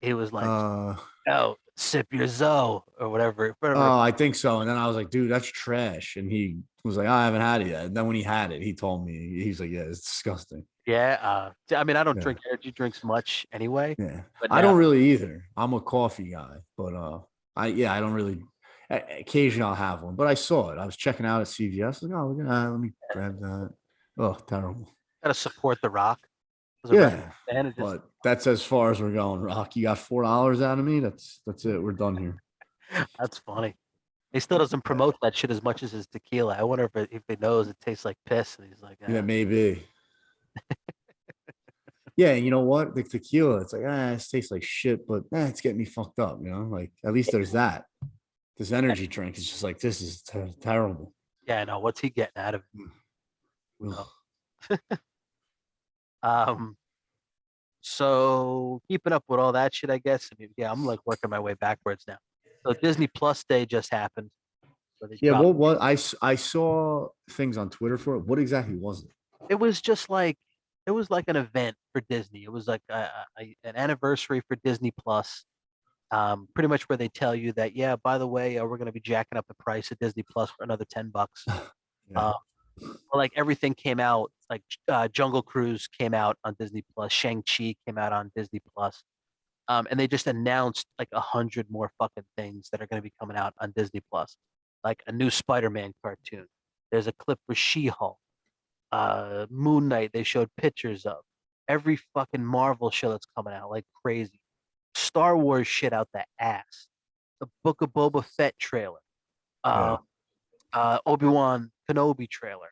He was like, Uh "Oh, sip your Zoe or whatever." Oh, I think so. And then I was like, dude, that's trash. And he was like, I haven't had it yet. And then when he had it, he told me, he's like, yeah, it's disgusting. Yeah. I mean, I don't Yeah. drink energy drinks much anyway, Yeah. but I now don't really either. I'm a coffee guy, but I don't really occasionally I'll have one. But I saw it. I was checking out at CVS. Like, oh, look at that. Let me grab that. Oh, terrible. gotta support the Rock as a wrestling Yeah. fan. It just But that's as far as we're going, Rock. You got $4 out of me. That's it. We're done here. that's funny. He still doesn't Yeah. promote that shit as much as his tequila. I wonder if he knows it tastes like piss, and he's like, Yeah, maybe. Yeah, and you know what? The tequila, it's like, it tastes like shit, but it's getting me fucked up, you know? Like, at least there's that. This energy drink is just like, this is terrible. yeah, I know. What's he getting out of it? Ugh. Um, so keeping up with all that shit, I guess. I mean, yeah, I'm like working my way backwards now. So Disney Plus Day just happened. So they Yeah, dropped. I saw things on Twitter for it. What exactly was it? It was just like it was like an event for Disney. It was like an anniversary for Disney Plus. Pretty much where they tell you that, yeah, by the way, we're going to be jacking up the price of Disney Plus for another $10. Yeah, Uh, like everything came out, like Jungle Cruise came out on Disney Plus, Shang-Chi came out on Disney Plus, and they just announced like 100 more fucking things that are going to be coming out on Disney Plus, like a new Spider-Man cartoon. There's a clip for She-Hulk, Moon Knight. They showed pictures of every fucking Marvel show that's coming out, like crazy. Star Wars shit out the ass. The Book of Boba Fett trailer. yeah. Uh, Obi-Wan Kenobi trailer.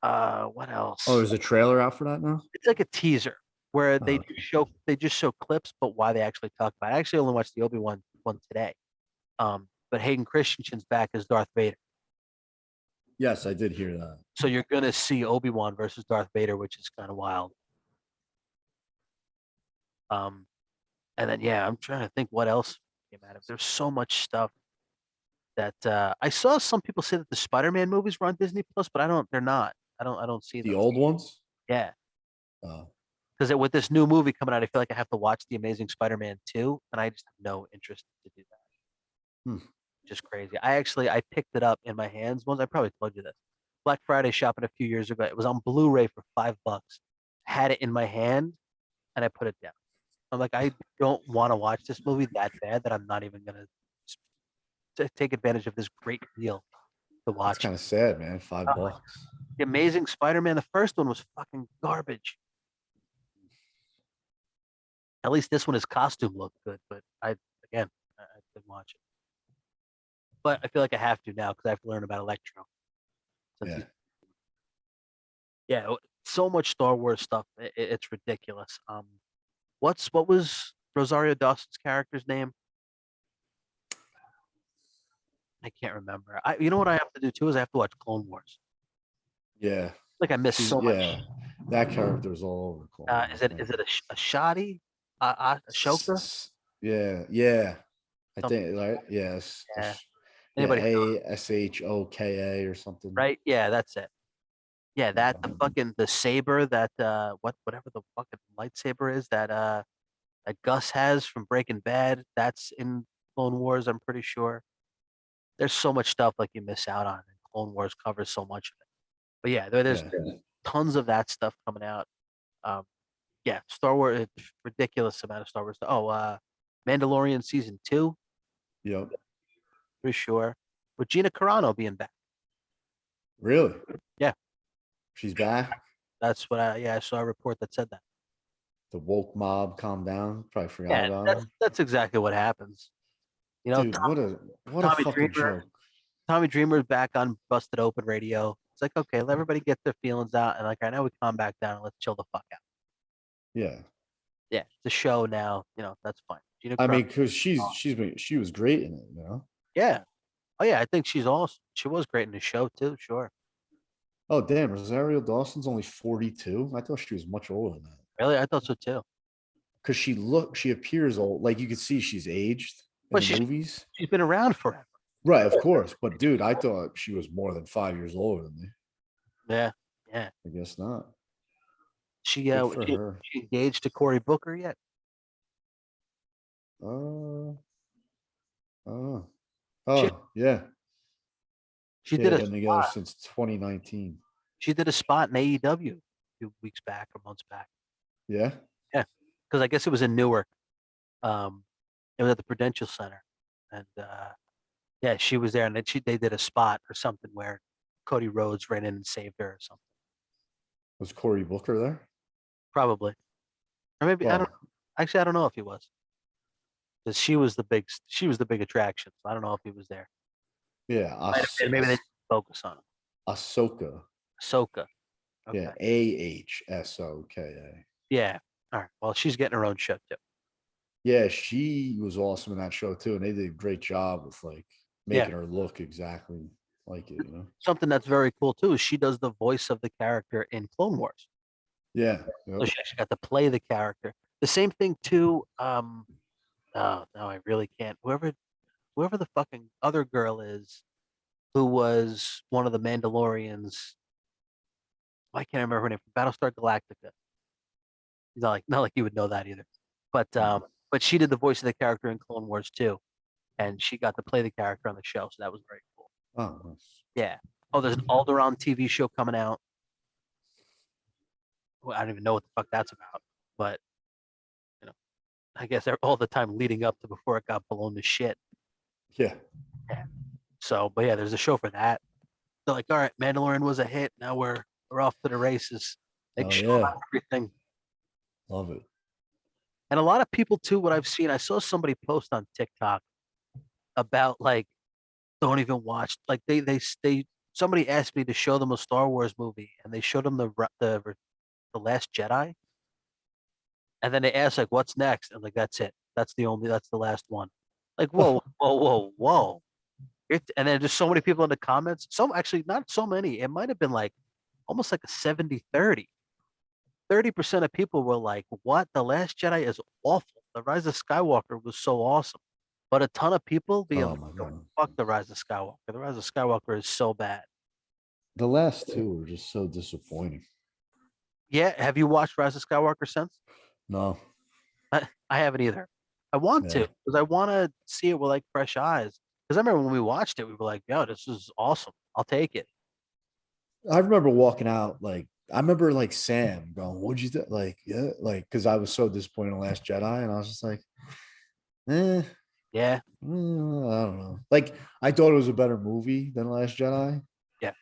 What Oh, else? there's a trailer out for that now? It's like a teaser where Oh, they just show clips, but why they actually talk about it. I actually only watched the Obi-Wan one today. But Hayden Christensen's back as Darth Vader. yes, I did hear that. So you're gonna see Obi-Wan versus Darth Vader, which is kind of wild. Um, and then yeah, I'm trying to think what else came out of. There's so much stuff that I saw some people say that the Spider-Man movies were on Disney Plus, but I don't. They're not. I don't see The them. old ones? Yeah, Oh, because with this new movie coming out, I feel like I have to watch The Amazing Spider-Man 2, and I just have no interest to do that. hmm. Just crazy. I picked it up in my hands once. I probably told you this. Black Friday shopping a few years ago. It was on Blu-ray for $5. Had it in my hand, and I put it down. I'm like, I don't want to watch this movie that bad that I'm not even gonna take advantage of this great deal to That's watch. kind of sad, man. $5. The Amazing Spider-Man, the first one was fucking garbage. At least this one, his costume looked good, but I didn't watch it. But I feel like I have to now because I have to learn about Electro. Yeah. Yeah, so much Star Wars stuff. It's ridiculous. What was Rosario Dawson's character's name? I can't remember. You know what I have to do too is I have to watch Clone Wars. Yeah. Like I missed so much. That character is all over Clone Wars, Is it a Shadi? Ashoka? Yeah, yeah. I Something. think right. Yes. Yeah. Yeah, Anybody? Ashoka or something. Right? Yeah, that's it. Yeah, that the Um, fucking the saber that whatever the fucking lightsaber is that Gus has from Breaking Bad. That's in Clone Wars. I'm pretty sure. There's so much stuff like you miss out on. And Clone Wars covers so much of it. But yeah, there's Yeah. tons of that stuff coming out. Um, yeah, Star Wars, ridiculous amount of Star Wars. Oh, Mandalorian season 2, Yep. for sure. With Gina Carano being back. Really? Yeah, She's back. that's what I saw a report that said that. The woke mob calmed down. Probably forgot Yeah, about that's her. that's exactly what happens. You know, Dude, what a Tommy fucking Dreamer, joke. Tommy Dreamer's back on Busted Open Radio. It's like, okay, let everybody get their feelings out, and like I know we calm back down and let's chill the fuck out. Yeah. Yeah, it's a show now. That's fine. Gina I Carano, mean, because she was great in it, you know. yeah. Oh yeah, I think she's awesome. She was great in the show too. Sure. Oh damn, Rosario Dawson's only 42. I thought she was much older than that. Really, I thought so too. Because she appears old. Like you can see she's aged in But the movies. she's been around forever. Right, of course. But dude, I thought she was more than 5 years older than me. Yeah, yeah. I guess not. She Good uh for she, her. she engaged to Cory Booker yet? Uh oh. She Oh, yeah. she Yeah, did they've a been together since 2019. she did a spot in AEW a few weeks back or months back. Yeah. Yeah, because I guess it was in Newark. It was at the Prudential Center, and yeah, she was there, and then they did a spot or something where Cody Rhodes ran in and saved her or something. Was Cory Booker there? Probably, or maybe I don't. Well, Actually, I don't know if he was, because she was the big attraction. So I don't know if he was there. yeah. Might have been. Maybe they didn't focus on him. Ahsoka. Ahsoka. Yeah, Okay. Ahsoka. Yeah. All right. Well, she's getting her own show too. Yeah, she was awesome in that show too, and they did a great job with like Yeah. making her look exactly like it, you know. Something that's very cool too is she does the voice of the character in Clone Wars. Yeah. So Yep. she actually got to play the character. The same thing too. Oh, no, I really can't. Whoever the fucking other girl is, who was one of the Mandalorians. I can't remember her name from Battlestar Galactica. Not like you would know that either. But she did the voice of the character in Clone Wars too, and she got to play the character on the show, so that was very cool. Oh, nice. Yeah. Oh, there's an Alderaan TV show coming out. Well, I don't even know what the fuck that's about, but you know, I guess all the time leading up to before it got blown to shit. Yeah. Yeah. So, but yeah, there's a show for that. They're like, all right, Mandalorian was a hit. Now we're off to the races. Like, Oh show yeah. everything. Love it. And a lot of people too. What I've seen, I saw somebody post on TikTok about like, don't even watch. Like they somebody asked me to show them a Star Wars movie, and they showed them the Last Jedi, and then they asked like, what's next? And like, that's it. That's the last one. Like, whoa, whoa, whoa, whoa. And then just so many people in the comments. Some actually not so many. It might have been like almost like a 70-30. 30% of people were like, what? The Last Jedi is awful. The Rise of Skywalker was so awesome. But a ton of people being Oh like, my "Oh, god. fuck The Rise of Skywalker. The Rise of Skywalker is so bad." The last two were just so disappointing. Yeah. Have you watched Rise of Skywalker since? No. I haven't either. I want to Yeah. because I want to see it with like fresh eyes. Because I remember when we watched it, we were like, yo, this is awesome. I'll take it. I remember walking out like I remember like Sam going, "What'd you do?" Like, yeah, like because I was so disappointed in the Last Jedi, and I was just like, eh, Yeah, I don't know. Like, I thought it was a better movie than Last Jedi. yeah,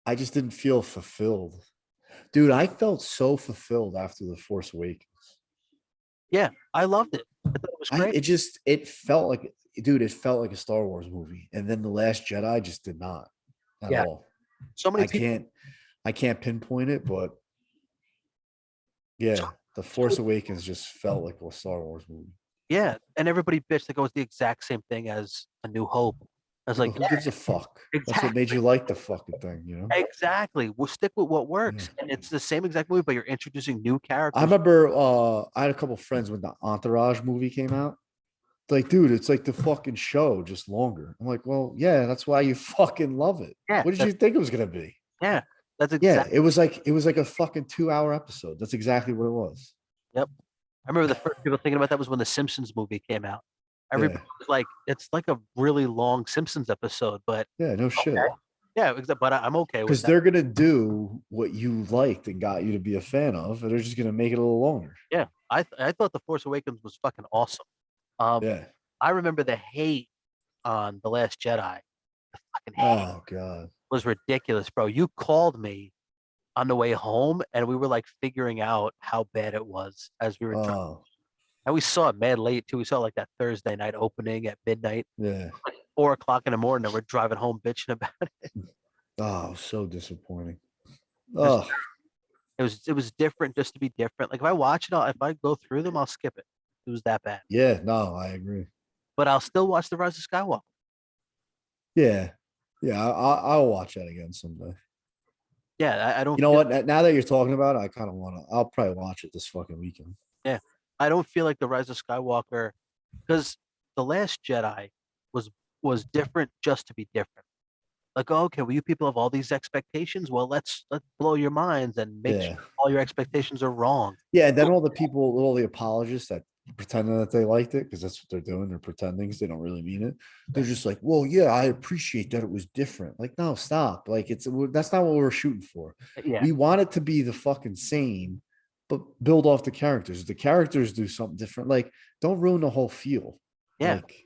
I just didn't feel fulfilled, dude. I felt so fulfilled after the Force Awakens. yeah. I loved it. I thought it was I great. it felt like, dude, it felt like a Star Wars movie, and then the Last Jedi just did not at Yeah, all. so many I people. can't I can't pinpoint it, but So, yeah, the so Force Awakens just felt like a Star Wars movie. yeah, and everybody bitched like it was the exact same thing as A New Hope. I was Yeah, but like, who gives a fuck? yeah, That's what made exactly, you like the fucking thing, you know? exactly. We'll stick with what Yeah. works, and it's the same exact movie, but you're introducing new I characters. remember I had a couple friends when the Entourage movie came out. Like, dude, it's like the fucking show, just longer. I'm like, well, yeah, that's why you fucking love it. Yeah, What did you that's think it was gonna be? yeah, that's Yeah, exact. it was like a fucking 2 hour episode. That's exactly what it was. Yep. I remember the first people thinking about that was when the Simpsons movie came out. Yeah. Everybody was like, it's like a really long Simpsons episode, but Yeah, no shit. okay. Yeah, but I'm okay with Because that. they're gonna do what you liked and got you to be a fan of, and they're just gonna make it a little longer. Yeah, I thought the Force Awakens was fucking awesome. Um, Yeah. I remember the hate on the Last Jedi. The fucking hate Oh god. was ridiculous, bro. You called me on the way home, and we were like figuring out how bad it was as we were driving. Oh And we saw it mad late too. We saw like that Thursday night opening at midnight, yeah. 4 o'clock in the morning, and we're driving home bitching about it. Oh, so disappointing. It was Oh it was different just to be different. Like if I watch it, if I go through them, I'll skip it. It was that bad. yeah. No, I agree. But I'll still watch The Rise of Skywalker. Yeah. Yeah. I'll watch that again someday. Yeah, I don't You know feel what? Now that you're talking about it, I kind of want to. I'll probably watch it this fucking weekend. yeah, I don't feel like The Rise of Skywalker because The Last Jedi was was different just to be different. Like, oh, okay, well, you people have all these expectations. Well, let's blow your minds and make sure Yeah. all your expectations are wrong. Yeah. And then all the people, all the apologists that pretending that they liked it, because that's what they're doing. They're pretending because they don't really mean it. They're just like, well, yeah, I appreciate that it was different. Like, no, stop. Like, that's not what we're shooting for. Yeah, We want it to be the fucking same, but build off the characters. If the characters do something different, like, don't ruin the whole feel. yeah. Like,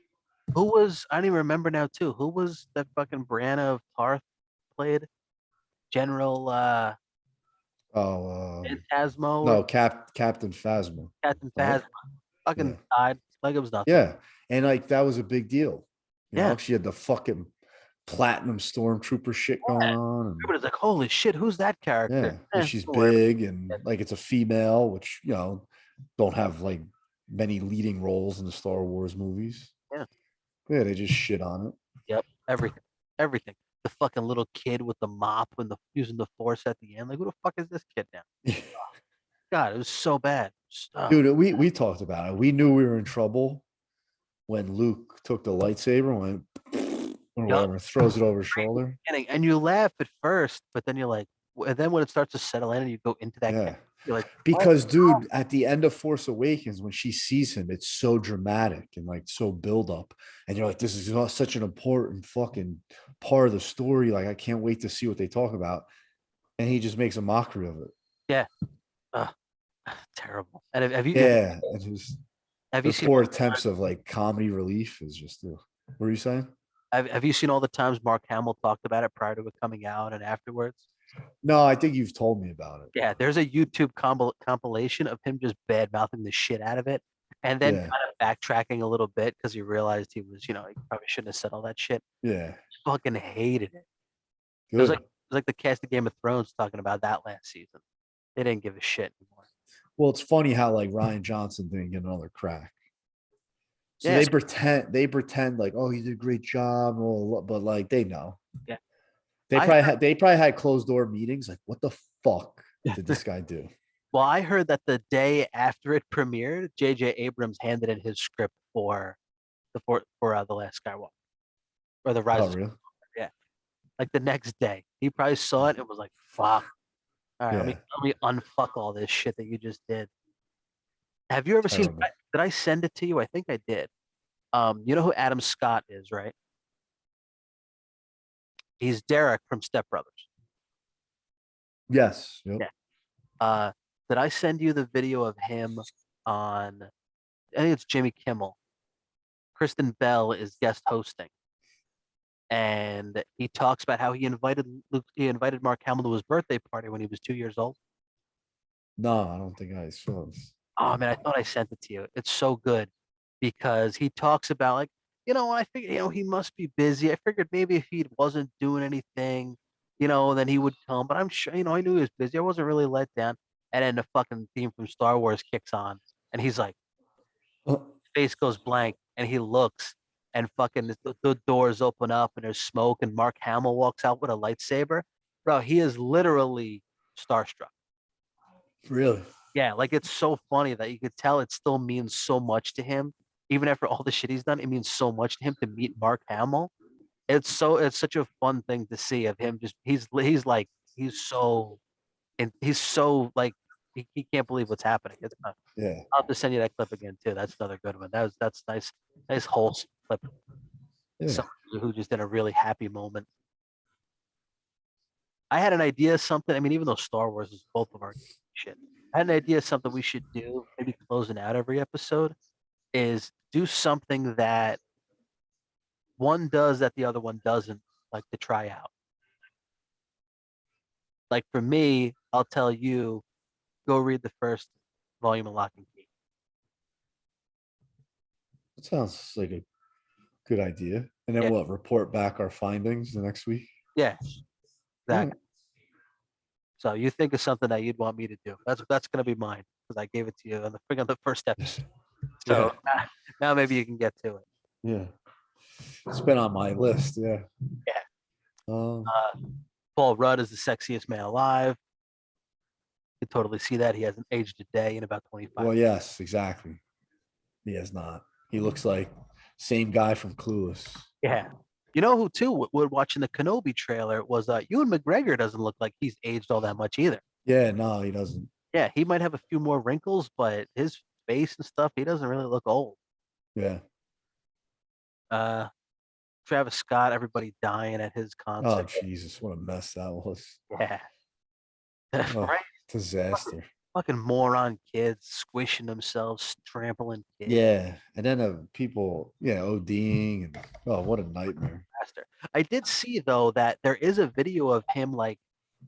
Who was I don't even remember now too. Who was that fucking Brianna of Tarth played? General oh, Phantasmo or no, Captain Phasma, Captain right? Phasma fucking Yeah. died like it was nothing. Yeah. And like that was a big deal. You Yeah. know, she had the fucking platinum stormtrooper shit going on. And Everybody's like, holy shit, who's that character? yeah, and she's Whoever. big and like it's a female, which don't have like many leading roles in the Star Wars movies. Yeah. Yeah, they just shit on Yep. Everything. Everything. The fucking little kid with the mop and the using the force at the end. Like, who the fuck is this kid now? it. God, it was so bad. Dude, we talked about it. We knew we were in trouble when Luke took the lightsaber and went or Yup. whatever, throws it over his shoulder. And you laugh at first, but then you're like, and then when it starts to settle in and you go into that Yeah. character, you're like, what? Because, dude, at the end of Force Awakens, when she sees him, it's so dramatic and like so build up. And you're like, this is such an important fucking part of the story. Like, I can't wait to see what they talk about. And he just makes a mockery of it. Yeah. Ugh, terrible. And Yeah. And his have you her seen poor attempts of like comedy relief is just, what were you saying? have you seen all the times Mark Hamill talked about it prior to it coming out and afterwards? No, I think you've told me about it. Yeah, there's a YouTube compilation of him just bad mouthing the shit out of it, and then Yeah. kind of backtracking a little bit because he realized he was, he probably shouldn't have said all that shit. Yeah. Fucking hated it. Good. It was like the cast of Game of Thrones talking about that last season. They didn't give a shit anymore. Well, it's funny how like Ryan Johnson didn't get another crack. So Yeah, they pretend like, oh, he did a great job, but like they know. yeah. They probably had closed door meetings. Like, what the fuck did this guy do? Well, I heard that the day after it premiered, J.J. Abrams handed in his script for the Last Skywalker or the Rise Oh, of Skywalker. really? Yeah, like the next day, he probably saw it and was like, "Fuck, all right, Yeah, let me unfuck all this shit that you just did." Have you ever seen? terrible. Did I send it to you? I think I did. You know who Adam Scott is, right? He's Derek from Step Brothers. Yes. Yep. Yeah. Did I send you the video of him on? I think it's Jimmy Kimmel. Kristen Bell is guest hosting, and he talks about how he invited Mark Hamill to his birthday party when he was 2 years old. No, I don't think I saw this. Oh man, I thought I sent it to you. It's so good because he talks about like, I figured, he must be busy. I figured maybe if he wasn't doing anything, then he would come. But I'm sure, I knew he was busy. I wasn't really let down. And then the fucking theme from Star Wars kicks on, and he's like, Oh, face goes blank, and he looks, and fucking the doors open up, and there's smoke, and Mark Hamill walks out with a lightsaber. Bro, he is literally starstruck. really? Yeah, like it's so funny that you could tell it still means so much to him, even after all the shit he's done. It means so much to him to meet Mark Hamill. It's such a fun thing to see of him. Just he's like he's so like he can't believe what's happening. Yeah. I'll have to send you that clip again too. That's another good one. That's nice wholesome clip. Yeah. Someone who just did a really happy moment. I had an idea of something. I mean, even though Star Wars is both of our shit, I had an idea of something we should do, maybe closing out every episode, is do something that one does that the other one doesn't, like to try out. Like for me, I'll tell you, go read the first volume of Lock and Key. That sounds like a good idea. And then Yeah, what? Report back our findings the next week. yeah, All right. exactly. So you think of something that you'd want me to do. That's gonna be mine because I gave it to you on the first episode. Yeah. So now maybe you can get to it. Yeah. It's been on my list. Yeah. Yeah. Um, Paul Rudd is the sexiest man alive. You can totally see that. He hasn't aged a day in about 25. well, yes, exactly. He has not. He looks like same guy from Clueless. Yeah. You know who too? We're watching the Kenobi trailer. Was Ewan McGregor doesn't look like he's aged all that much either. Yeah, no, he doesn't. Yeah, he might have a few more wrinkles, but his face and stuff, he doesn't really look old. Yeah. Uh, Travis Scott, everybody dying at his Oh, concert. Jesus, what a mess that was. Yeah, Oh, right. disaster. Fucking moron kids squishing themselves, trampling kids. Yeah. And then people, yeah, ODing and oh, what a nightmare. Faster. I did see though that there is a video of him like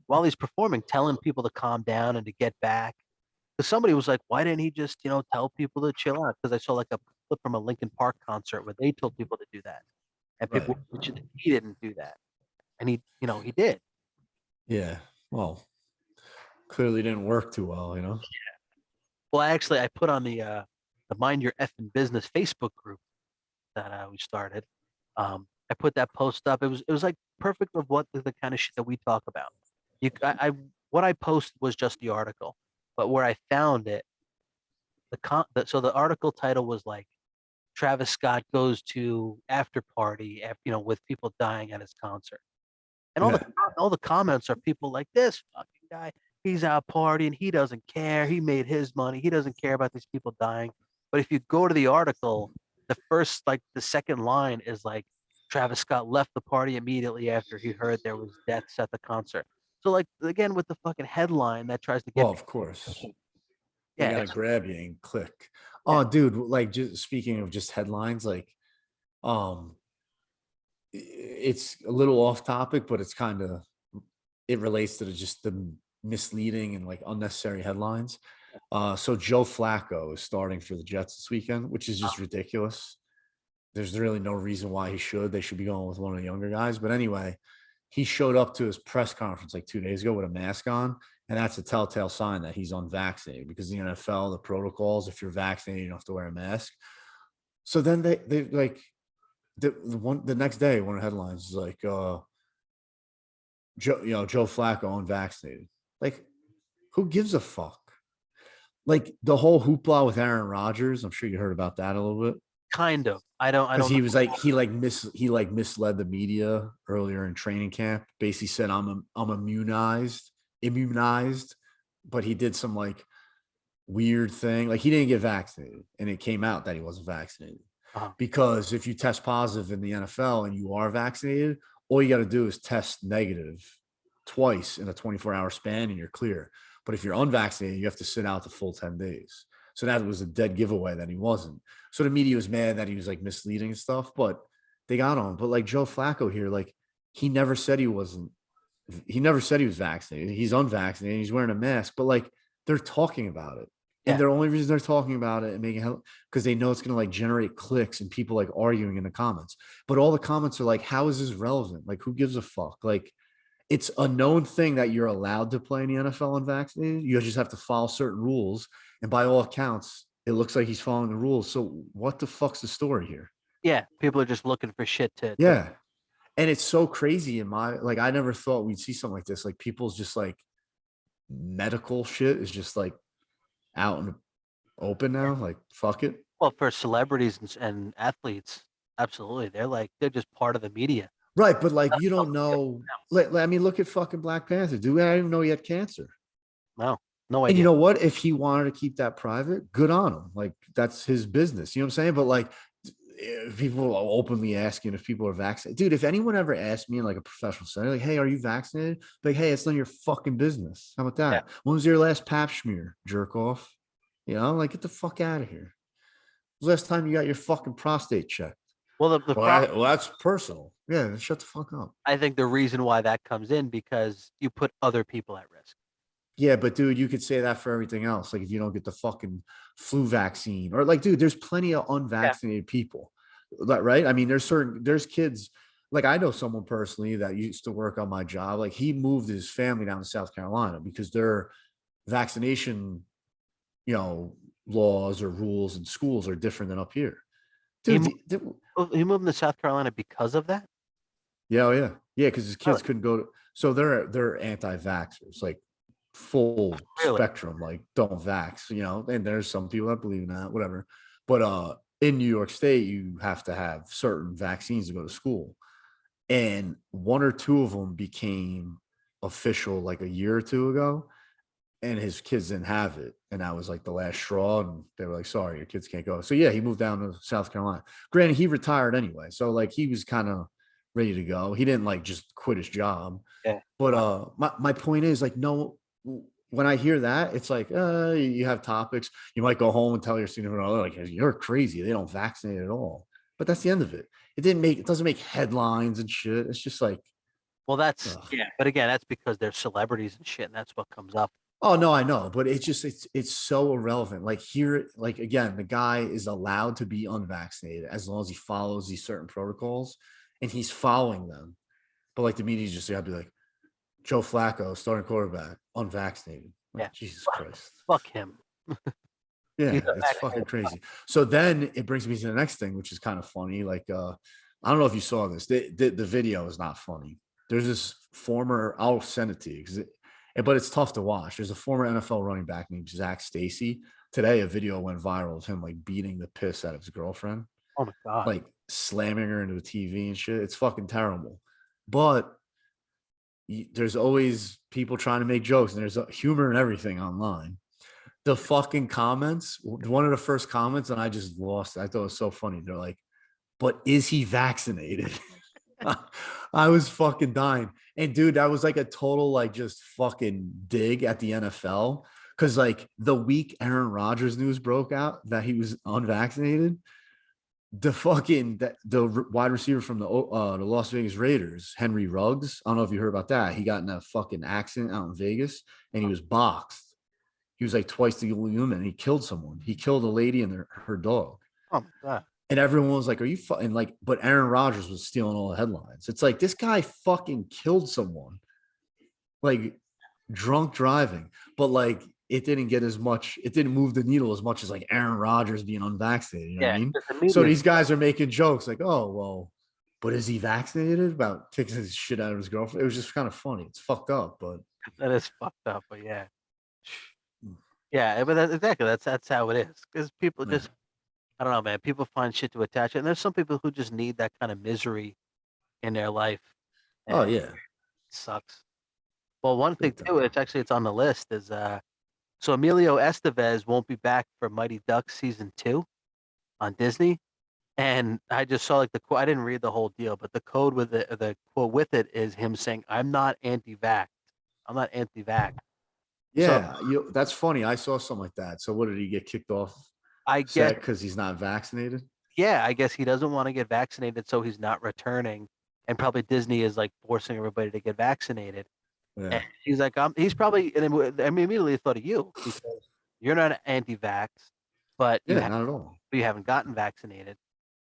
while he's performing, telling people to calm down and to get back. Because somebody was like, why didn't he just, tell people to chill out? Because I saw like a clip from a Linkin Park concert where they told people to do that. And Right. people mentioned that he didn't do that. And he did. Yeah. Well, clearly didn't work too well, Well, actually, I put on the Mind Your Effing Business Facebook group that we started. I put that post up. It was like perfect of what the kind of shit that we talk about. What I posted was just the article, but where I found it, so the article title was like Travis Scott goes to after party, with people dying at his concert, and Yeah. all the comments are people like this fucking guy. He's out partying. He doesn't care. He made his money. He doesn't care about these people dying. But if you go to the article, the second line is like Travis Scott left the party immediately after he heard there was deaths at the concert. So like again with the fucking headline that tries to get Well, of course. They yeah, gotta grab you and click. yeah, Oh, dude, like just speaking of just headlines, like um it's a little off topic, but it's kind of it relates to just the misleading and like unnecessary headlines. So Joe Flacco is starting for the Jets this weekend, which is just ridiculous. There's really no reason why he should. They should be going with one of the younger guys. But anyway, he showed up to his press conference like 2 days ago with a mask on. And that's a telltale sign that he's unvaccinated because the NFL, the protocols, if you're vaccinated, you don't have to wear a mask. So then they like the next day, one of the headlines is like Joe Flacco unvaccinated. Like, who gives a fuck? Like the whole hoopla with Aaron Rodgers. I'm sure you heard about that a little bit. kind of. I don't Because know. he was like he misled the media earlier in training camp. Basically said I'm immunized, but he did some like weird thing. Like he didn't get vaccinated, and it came out that he wasn't vaccinated. Uh-huh. Because if you test positive in the NFL and you are vaccinated, all you got to do is test negative twice in a 24-hour span and you're clear. But if you're unvaccinated, you have to sit out the full 10 days. So that was a dead giveaway that he wasn't. So the media was mad that he was like misleading and stuff, but they got on. But like Joe Flacco here, like he never said he wasn't, he never said he was vaccinated. He's unvaccinated. He's wearing a mask, but like they're talking about it. Yeah. And the only reason they're talking about it and making it because they know it's going to like generate clicks and people like arguing in the comments. But all the comments are like, how is this relevant? Like, who gives a fuck? Like, it's a known thing that you're allowed to play in the NFL unvaccinated. You just have to follow certain rules. And by all accounts, it looks like he's following the rules. So what the fuck's the story here? Yeah, people are just looking for shit to. Yeah. And it's so crazy in my, like, I never thought we'd see something like this. Like people's just like medical shit is just like out in the open now. Like, fuck it. Well, for celebrities and athletes, absolutely. They're just part of the media. Right. But like, you don't know. I mean, look at fucking Black Panther. Dude, I didn't even know he had cancer. No idea. And you know what? If he wanted to keep that private, good on him. Like, that's his business. You know what I'm saying? But like, people are openly asking if people are vaccinated. Dude, if anyone ever asked me in like a professional setting, like, hey, are you vaccinated? Like, hey, it's none of your fucking business. How about that? Yeah. When was your last pap smear, jerk off? You know, like, get the fuck out of here. When was the last time you got your fucking prostate checked? Well, Well, that's personal. Yeah, shut the fuck up. I think the reason why that comes in because you put other people at risk. Yeah, but dude, you could say that for everything else. Like if you don't get the fucking flu vaccine, or like, dude, there's plenty of unvaccinated people, right? I mean, there's kids. Like I know someone personally that used to work on my job. Like he moved his family down to South Carolina because their vaccination, laws or rules in schools are different than up here. Dude, He moved to South Carolina because of that? yeah, because his kids couldn't go to. So they're anti-vaxxers, like full spectrum, like don't vax, and there's some people that believe in that, whatever. But in New York State, you have to have certain vaccines to go to school. And one or two of them became official like a year or two ago. And his kids didn't have it. And that was like the last straw. And they were like, sorry, your kids can't go. So yeah, he moved down to South Carolina. Granted, he retired anyway. So like he was kind of ready to go. He didn't like just quit his job. Yeah. But my point is like, no, when I hear that, it's like, you have topics. You might go home and tell your significant other, like, you're crazy. They don't vaccinate at all. But that's the end of it. It doesn't make headlines and shit. It's just like, well, that's But again, that's because they're celebrities and shit, and that's what comes up. Oh no, I know, but it's so irrelevant. Like here, like again, the guy is allowed to be unvaccinated as long as he follows these certain protocols, and he's following them. But like the media just have to be like, Joe Flacco, starting quarterback, unvaccinated. Like, Jesus Christ. Fuck him. Yeah, it's fucking crazy. So then it brings me to the next thing, which is kind of funny. Like, I don't know if you saw this. The video is not funny. There's this former, I'll send it to you but it's tough to watch. There's a former NFL running back named Zach Stacy. Today, a video went viral of him like beating the piss out of his girlfriend. Oh my God. Like slamming her into the TV and shit. It's fucking terrible. But there's always people trying to make jokes, and there's humor and everything online. The fucking comments, one of the first comments, and I just lost it. I thought it was so funny. They're like, but is he vaccinated? I was fucking dying. And dude, that was like a total, like, just fucking dig at the NFL. Cause like the week Aaron Rodgers news broke out that he was unvaccinated, the wide receiver from the Las Vegas Raiders, Henry Ruggs. I don't know if you heard about that. He got in a fucking accident out in Vegas and he was boxed. He was like twice the human. He killed someone. He killed a lady and her dog. Oh my God. And everyone was like, are you fucking like, but Aaron Rodgers was stealing all the headlines. It's like, this guy fucking killed someone, like drunk driving, but like, it didn't move the needle as much as like Aaron Rodgers being unvaccinated. You know what I mean? So these guys are making jokes like, oh, well, but is he vaccinated about kicking his shit out of his girlfriend? It was just kind of funny. It's fucked up, but that is fucked up, but yeah. Yeah, but exactly. That's how it is. Because people just, I don't know, man. People find shit to attach it. And there's some people who just need that kind of misery in their life. Oh, yeah. It sucks. Well, one thing too, it's on the list is so Emilio Estevez won't be back for Mighty Ducks season 2 on Disney. And I just saw like the quote. I didn't read the whole deal, but the quote with it is him saying, "I'm not anti-vax. I'm not anti-vax. Yeah, that's funny. I saw something like that. So what did he get kicked off? I guess, Set because he's not vaccinated? yeah, I guess he doesn't want to get vaccinated, so he's not returning. And probably Disney is like forcing everybody to get vaccinated. And Yeah. he's like, he's probably, and I mean, immediately thought of you because you're not anti-vax, but Yeah, not at all. you haven't gotten vaccinated.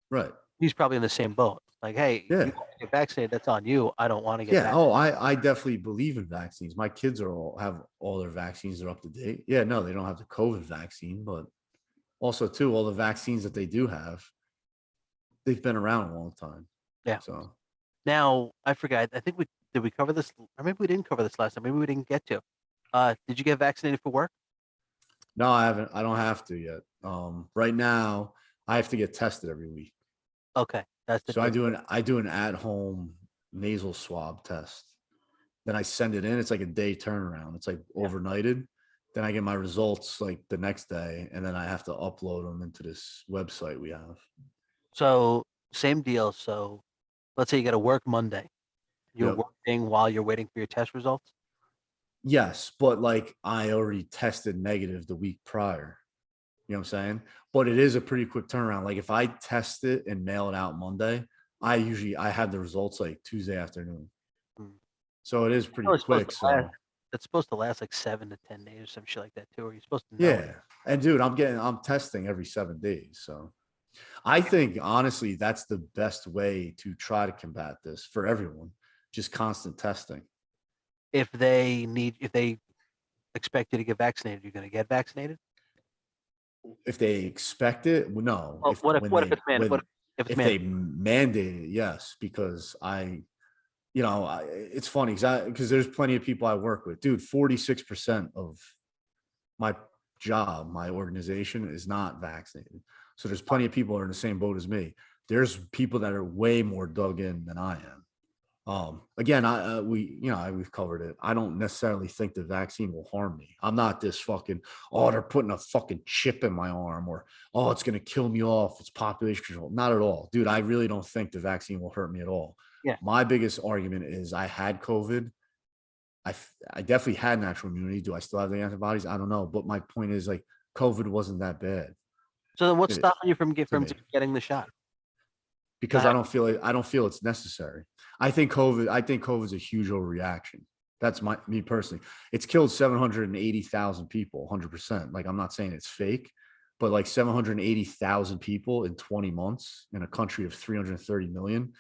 Right. He's probably in the same boat. Like, hey, you Yeah. want to get vaccinated? That's on you. I don't want to get Yeah. vaccinated. Oh, I definitely believe in vaccines. My kids have all their vaccines. They're up to date. Yeah, no, they don't have the COVID vaccine, but also too, all the vaccines that they do have, they've been around a long time. Yeah. So Now I forgot. I think we cover this, or maybe we didn't cover this last time. Maybe we didn't get to. Did you get vaccinated for work? no, I haven't. I don't have to yet. Right now, I have to get tested every week. Okay, that's the So I difference. do an at home nasal swab test. Then I send it in. It's like a day turnaround. It's like Yeah. overnighted. Then I get my results like the next day, and then I have to upload them into this website we have. So same deal. So let's say you got to work Monday. You're Yep. working while you're waiting for your test results. Yes, but like I already tested negative the week prior. You know what I'm saying? But it is a pretty quick turnaround. Like if I test it and mail it out Monday, I have the results like Tuesday afternoon. Hmm. So it is Oh, pretty it's supposed quick. to last. So It's supposed to last like 7 to 10 days or some shit like that too. Or you're supposed to know it. yeah. And dude, I'm testing every 7 days. So I think honestly, that's the best way to try to combat this for everyone. Just constant testing. If they expect you to get vaccinated, you're going to get vaccinated. If they expect it, well, no. Well, If what if it's man? What if it's if they mandated? mandate it, yes, because it's funny because there's plenty of people I work with. Dude, 46% of my job, my organization is not vaccinated. So there's plenty of people who are in the same boat as me. There's people that are way more dug in than I am. Again, we've covered it. I don't necessarily think the vaccine will harm me. I'm not this fucking, oh, they're putting a fucking chip in my arm, or, oh, it's going to kill me off. It's population control. Not at all. Dude, I really don't think the vaccine will hurt me at all. Yeah. My biggest argument is I had COVID. I definitely had natural immunity. Do I still have the antibodies? I don't know. But my point is like COVID wasn't that bad. So then, what's It, stopping you from to me. getting the shot? Because I don't feel it's necessary. I think COVID is a huge overreaction. That's me personally. It's killed 780,000 people, 100%. Like I'm not saying it's fake, but like 780,000 people in 20 months in a country of 330 million.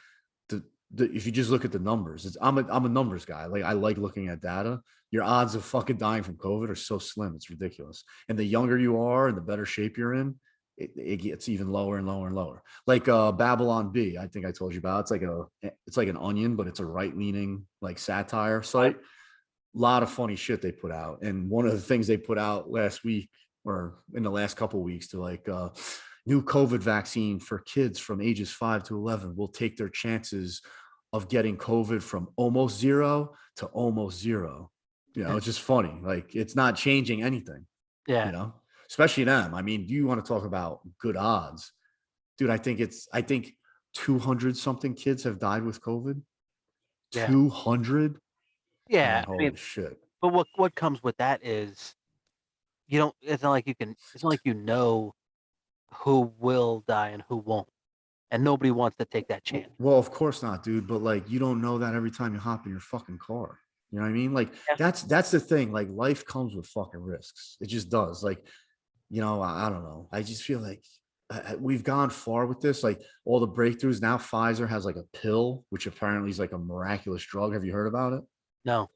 If you just look at the numbers, I'm a numbers guy. Like I like looking at data. Your odds of fucking dying from COVID are so slim. It's ridiculous. And the younger you are and the better shape you're in, it gets even lower and lower and lower. Like Babylon B, I think I told you about. It's like an onion, but it's a right-leaning like satire site. A lot of funny shit they put out. And one of the things they put out last week or in the last couple of weeks to like new COVID vaccine for kids from ages 5 to 11 will take their chances of getting COVID from almost zero to almost zero. It's just funny. Like it's not changing anything, Yeah. especially them. I mean, do you want to talk about good odds? Dude, I think 200 something kids have died with COVID. Yeah. 200? Yeah. Man, I mean, holy shit. but what comes with that is you don't. It's not like It's not like who will die and who won't, and nobody wants to take that chance. Well, of course not, dude. But like, you don't know that every time you hop in your fucking car. You know what I mean? Like, Yeah. that's the thing. Like, life comes with fucking risks. It just does. Like, I don't know. I just feel like we've gone far with this. Like, all the breakthroughs. Now, Pfizer has like a pill, which apparently is like a miraculous drug. Have you heard about it? No.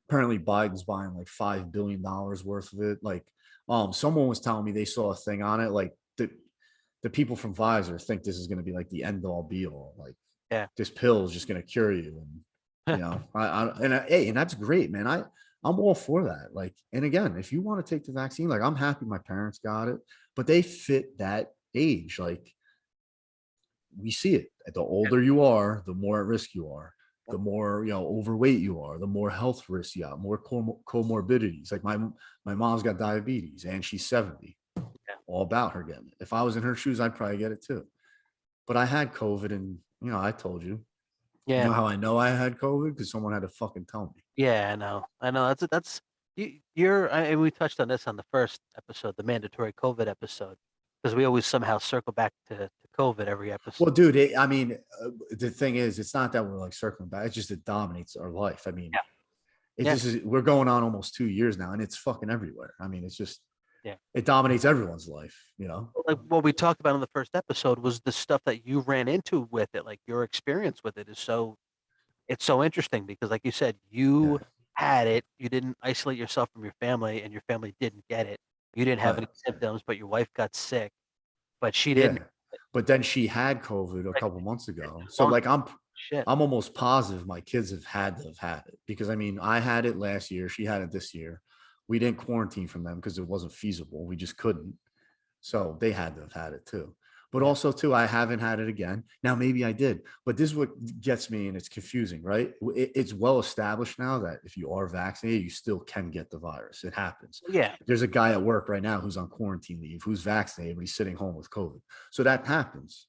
Apparently, Biden's buying like $5 billion worth of it. Like, someone was telling me they saw a thing on it. Like, the people from Pfizer think this is going to be like the end all be all. Like, Yeah. this pill is just going to cure you. And, hey, and that's great, man. I'm all for that. Like, and again, if you want to take the vaccine, like I'm happy my parents got it, but they fit that age. Like we see it. The older you are, the more at risk you are. The more overweight you are, the more health risks you have, more comorbidities. Like my mom's got diabetes and she's 70. All about her getting it. If I was in her shoes, I'd probably get it too. But I had COVID, and I told you, You Yeah, know how I know I had COVID? Because someone had to fucking tell me. yeah, I know. That's you're. And we touched on this on the first episode, the mandatory COVID episode, because we always somehow circle back to COVID every episode. Well, dude, I mean, the thing is, it's not that we're like circling back. It's just it dominates our life. I mean, Yeah, it's yeah, just we're going on almost 2 years now, and it's fucking everywhere. I mean, it's just yeah. it dominates everyone's life. You know? Like what we talked about in the first episode was the stuff that you ran into with it. Like your experience with it is it's so interesting because, like you said, you Yeah. had it. You didn't isolate yourself from your family, and your family didn't get it. You didn't have Right. any symptoms, but your wife got sick, but she didn't. Yeah. But then she had COVID a Like, couple months ago. So don't like shit. I'm almost positive my kids have had to have had it because I mean I had it last year, she had it this year. We didn't quarantine from them because it wasn't feasible. We just couldn't. So they had to have had it too. But Yeah. also too, I haven't had it again. Now maybe I did, but this is what gets me, and it's confusing, right? It's well established now that if you are vaccinated, you still can get the virus. It happens. Yeah. There's a guy at work right now who's on quarantine leave, who's vaccinated, but he's sitting home with COVID. So that happens.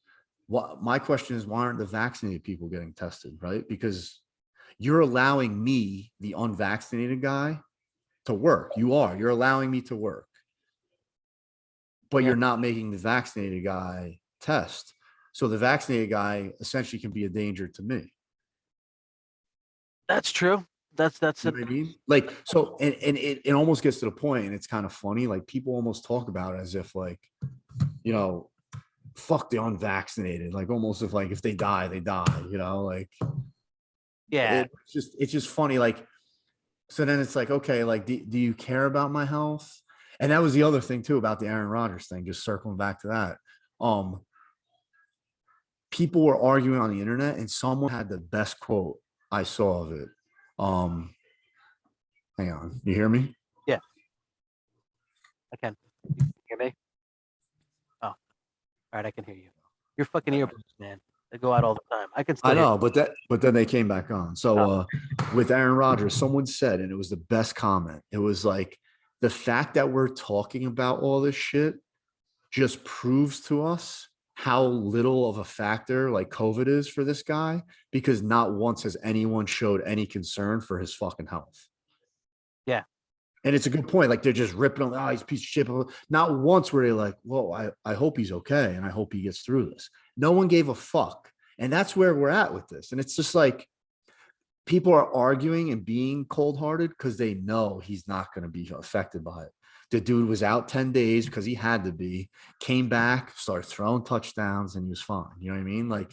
My question is, why aren't the vaccinated people getting tested, right? Because you're allowing me, the unvaccinated guy, to work. You're allowing me to work, but Yeah. you're not making the vaccinated guy test. So the vaccinated guy essentially can be a danger to me. That's true. That's You a know what I mean? Like, so, and it almost gets to the point, and it's kind of funny. Like, people almost talk about it as if, like, you know, fuck the unvaccinated. Like, almost if they die, they die, like, yeah. it's just funny. Like, so then it's like, okay, like, do you care about my health? And that was the other thing too about the Aaron Rodgers thing, just circling back to that. People were arguing on the internet, and someone had the best quote I saw of it. Um, Hang on, you hear me? Yeah. I can. You hear me? Oh, all right. I can hear you. Your fucking earbuds, man. They go out all the time. I can still I hear. know, but then they came back on. So Oh, with Aaron Rodgers, someone said, and it was the best comment. It was like, the fact that we're talking about all this shit just proves to us how little of a factor like COVID is for this guy, because not once has anyone showed any concern for his fucking health. yeah. And it's a good point. Like, they're just ripping him. Oh, he's a piece of shit. Not once were they like, well, I hope he's okay. And I hope he gets through this. No one gave a fuck. And that's where we're at with this. And it's just like, people are arguing and being cold hearted because they know he's not going to be affected by it. The dude was out 10 days because he had to be, came back, started throwing touchdowns, and he was fine. You know what I mean? Like,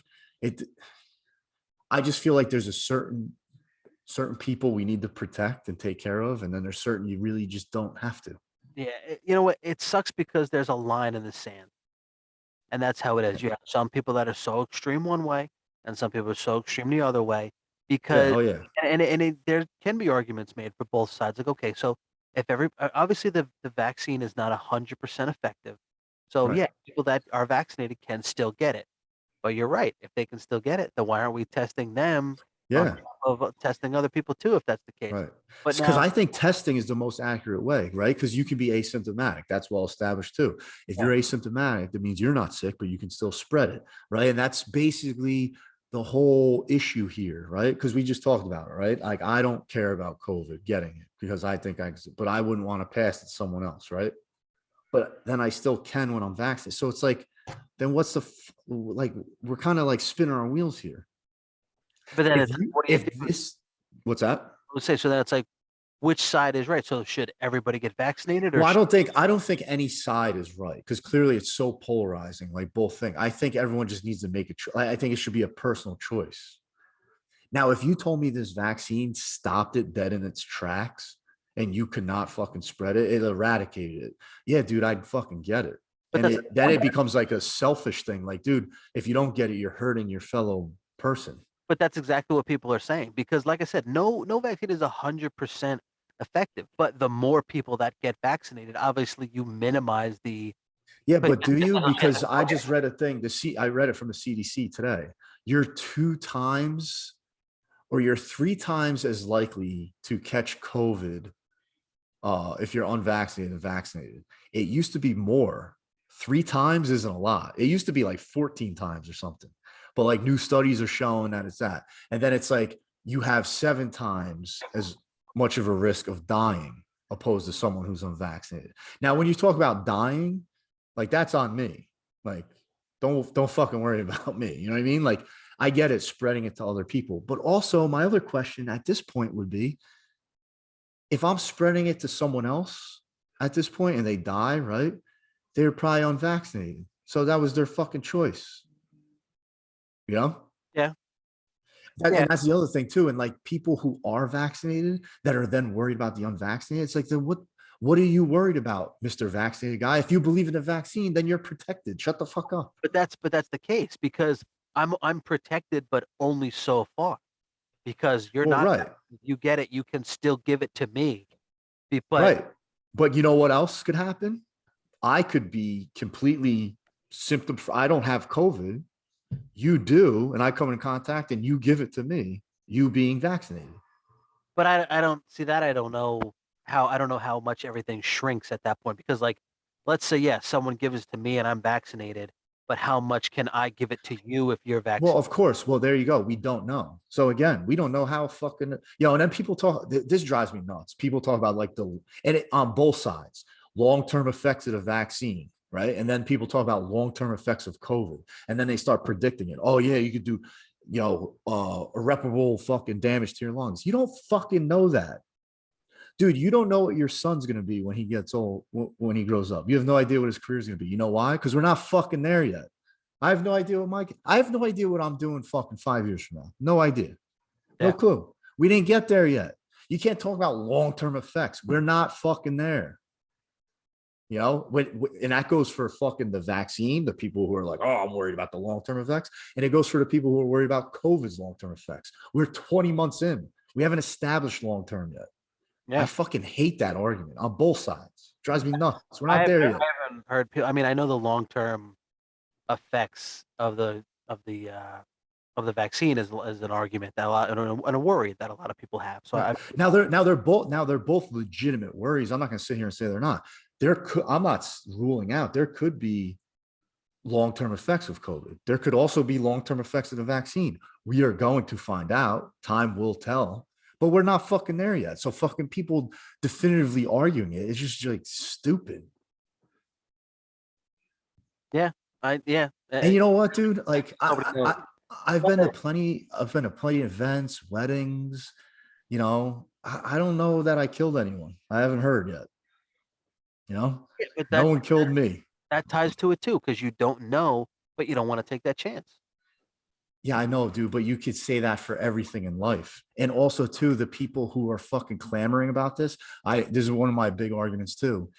I just feel like there's a certain people we need to protect and take care of, and then there's certain you really just don't have to. Yeah. You know what? It sucks because there's a line in the sand, and that's how it is. You have some people that are so extreme one way, and some people are so extreme the other way. Yeah. Because Oh yeah. there can be arguments made for both sides. Like, okay, so if obviously the vaccine is not 100% effective, so Right. yeah, people that are vaccinated can still get it. But you're right. If they can still get it, then why aren't we testing them on Yeah. top of testing other people too, if that's the case? Right. But Because now, I think testing is the most accurate way, right? Because you can be asymptomatic. That's well established too. If yeah, you're asymptomatic, that means you're not sick, but you can still spread it, right? And that's basically the whole issue here, right? Because we just talked about it, right? Like, I don't care about COVID getting it because I think but I wouldn't want to pass it to someone else, right? But then I still can when I'm vaccinated. So it's like, then what's like, we're kind of like spinning our wheels here. but then it's what do you do? What's that? Let's say so. Then it's like, which side is right? So should everybody get vaccinated, or Well, I don't think any side is right, because clearly it's so polarizing, like both things. I think everyone just needs to make a choice. I think it should be a personal choice. Now, if you told me this vaccine stopped it dead in its tracks and you could not fucking spread it, it eradicated it. Yeah, dude, I'd fucking get it. but And that's then it becomes like a selfish thing. Like, dude, if you don't get it, you're hurting your fellow person. but that's exactly what people are saying because, like I said, no vaccine is 100% effective. But the more people that get vaccinated, obviously, you minimize the Yeah, but do you? potential chance Because of I COVID. just read a thing. I read it from the CDC today. You're 2 times or you're 3 times as likely to catch COVID if you're unvaccinated and vaccinated. It used to be more. 3 times isn't a lot. It used to be like 14 times or something. but like new studies are showing that it's that. And then it's like you have 7 times as much of a risk of dying opposed to someone who's unvaccinated. Now, when you talk about dying, like that's on me. Like, don't fucking worry about me. You know what I mean? Like, I get it, spreading it to other people. But also, my other question at this point would be, if I'm spreading it to someone else at this point and they die, right? They're probably unvaccinated. So that was their fucking choice. You know? Yeah. And that's the other thing too. And like people who are vaccinated that are then worried about the unvaccinated, it's like, then what are you worried about, Mr. Vaccinated guy? If you believe in the vaccine, then you're protected. Shut the fuck up. But that's the case, because I'm protected, but only so far, because you're Well, not. right. You get it. You can still give it to me, but Right. But you know what else could happen? I could be completely symptom free. I don't have COVID. You do, and I come in contact and you give it to me, you being vaccinated. but I don't see that. I don't know how much everything shrinks at that point, because like, let's say someone gives it to me and I'm vaccinated, but how much can I give it to you if you're Well, vaccinated? of course. Well, there you go. We don't know. So again, we don't know how fucking, and then people talk, this drives me nuts. People talk about like on both sides, long-term effects of the vaccine, right? And then people talk about long-term effects of COVID. And then they start predicting it. Oh yeah, you could do, irreparable fucking damage to your lungs. You don't fucking know that. Dude, you don't know what your son's going to be when he gets old, when he grows up. You have no idea what his career is going to be. You know why? Because we're not fucking there yet. I have no idea I have no idea what I'm doing fucking 5 years from now. No idea. No Yeah. clue. We didn't get there yet. You can't talk about long-term effects. We're not fucking there. And that goes for fucking the vaccine, the people who are like, oh, I'm worried about the long-term effects. And it goes for the people who are worried about COVID's long-term effects. We're 20 months in. We haven't established long-term yet. I fucking hate that argument on both sides. It drives me nuts. We're not there yet. I haven't heard people. I mean, I know the long term effects of the vaccine is an argument that and a worry that a lot of people have. So now they're both legitimate worries. I'm not going to sit here and say they're not. I'm not ruling out there could be long-term effects of COVID. There could also be long-term effects of the vaccine. We are going to find out. Time will tell. But we're not fucking there yet. So fucking people definitively arguing it is just like stupid. yeah. And you know what, dude? Like I've been to plenty of events, weddings. I don't know that I killed anyone. I haven't heard yet. But No one killed me. That ties to it too, because you don't know, but you don't want to take that chance. Yeah, I know, dude, but you could say that for everything in life. And also, too, the people who are fucking clamoring about this, this is one of my big arguments, too.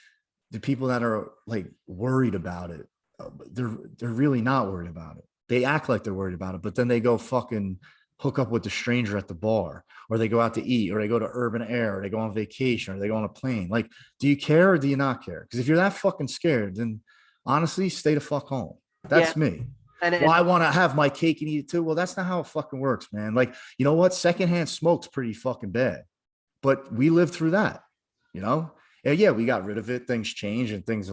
The people that are like worried about it, they're really not worried about it. They act like they're worried about it, but then they go fucking hook up with the stranger at the bar, or they go out to eat, or they go to urban air, or they go on vacation, or they go on a plane. Like, do you care or do you not care? Because if you're that fucking scared, then honestly, stay the fuck home. That's me. Well, I want to have my cake and eat it too. Well, that's not how it fucking works, man. Like, you know what? Secondhand smoke's pretty fucking bad, but we lived through that, And yeah, we got rid of it. Things changed and things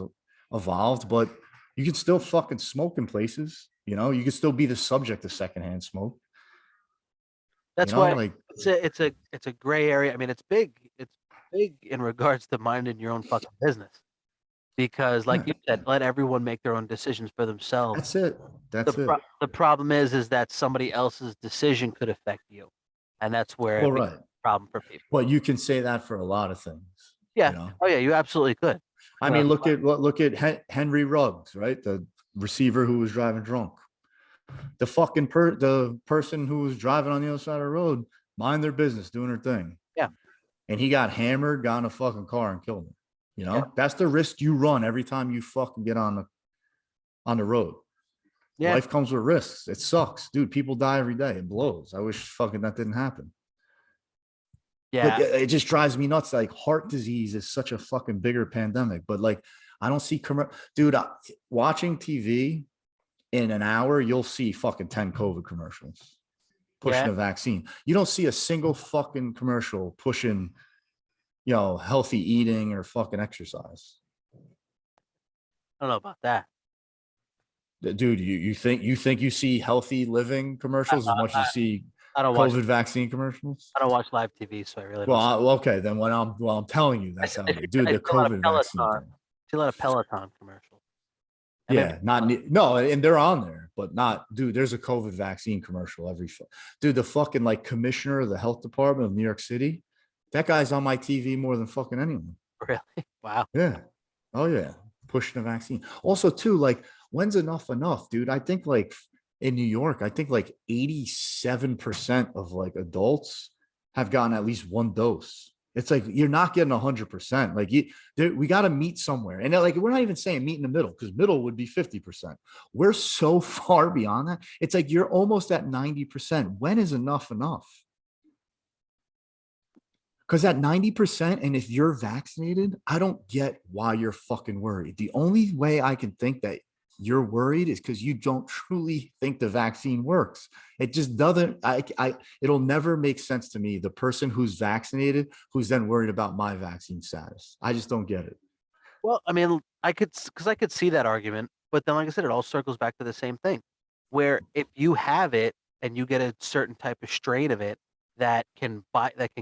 evolved, but you can still fucking smoke in places. You can still be the subject of secondhand smoke. That's why like it's a gray area. I mean, it's big in regards to minding your own fucking business. Because like you said, let everyone make their own decisions for themselves. That's it. The problem is that somebody else's decision could affect you. And that's where it becomes a problem for people. Well, you can say that for a lot of things. Yeah. Oh yeah, you absolutely could. I mean, look at Henry Ruggs, right? The receiver who was driving drunk. The fucking the person who was driving on the other side of the road, mind their business, doing her thing. Yeah. And he got hammered, got in a fucking car and killed him. That's the risk you run every time you fucking get on the road. Yeah. Life comes with risks. It sucks, dude. People die every day. It blows. I wish fucking that didn't happen. Yeah. But it just drives me nuts. Like heart disease is such a fucking bigger pandemic, but like, I don't see dude, watching TV in an hour, you'll see fucking 10 COVID commercials pushing a vaccine. You don't see a single fucking commercial pushing healthy eating or fucking exercise. I don't know about that. Dude, you think you see healthy living commercials as much as you see I don't watch. COVID vaccine commercials? I don't watch live TV, so I really Well, don't. okay, then when I'm telling you, that's how it is. Dude, I the see a lot of COVID vaccine Peloton. thing. See a lot of Peloton commercials. And maybe Yeah, no, and they're on there, but not, dude. There's a COVID vaccine commercial dude. The fucking like commissioner of the health department of New York City, that guy's on my TV more than fucking anyone. really, wow. Yeah, oh yeah, pushing the vaccine. Also, too, like when's enough, dude? I think like in New York, I think like 87% of like adults have gotten at least one dose. It's like you're not getting 100%. Like we got to meet somewhere, and like we're not even saying meet in the middle because middle would be 50%. We're so far beyond that. It's like you're almost at 90%. When is enough enough? Because at 90%, and if you're vaccinated, I don't get why you're fucking worried. The only way I can think that you're worried is because you don't truly think the vaccine works. It just doesn't. It'll never make sense to me. The person who's vaccinated, who's then worried about my vaccine status. I just don't get it. Well, I mean, I could see that argument, but then, like I said, it all circles back to the same thing, where if you have it and you get a certain type of strain of it that can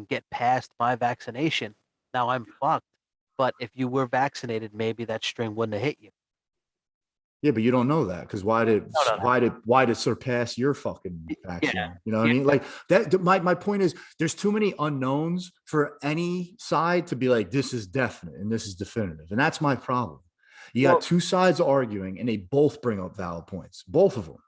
get past my vaccination, now I'm fucked. But if you were vaccinated, maybe that strain wouldn't have hit you. Yeah, but you don't know that because why did surpass your fucking vaccine? Yeah, You know what I mean? Like that. My point is, there's too many unknowns for any side to be like this is definite and this is definitive, and that's my problem. You got two sides arguing, and they both bring up valid points, both of them,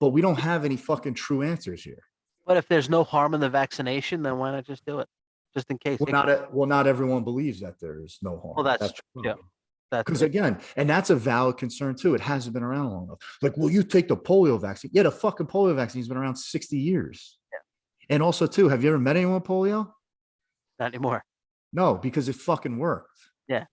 but we don't have any fucking true answers here. But if there's no harm in the vaccination, then why not just do it, just in case? Not everyone believes that there is no harm. Well, that's true. Yeah. Because again, and that's a valid concern too. It hasn't been around long enough. Like, will you take the polio vaccine? Yeah, the fucking polio vaccine has been around 60 years. Yeah. And also too, have you ever met anyone with polio? Not anymore. No, because it fucking worked. Yeah.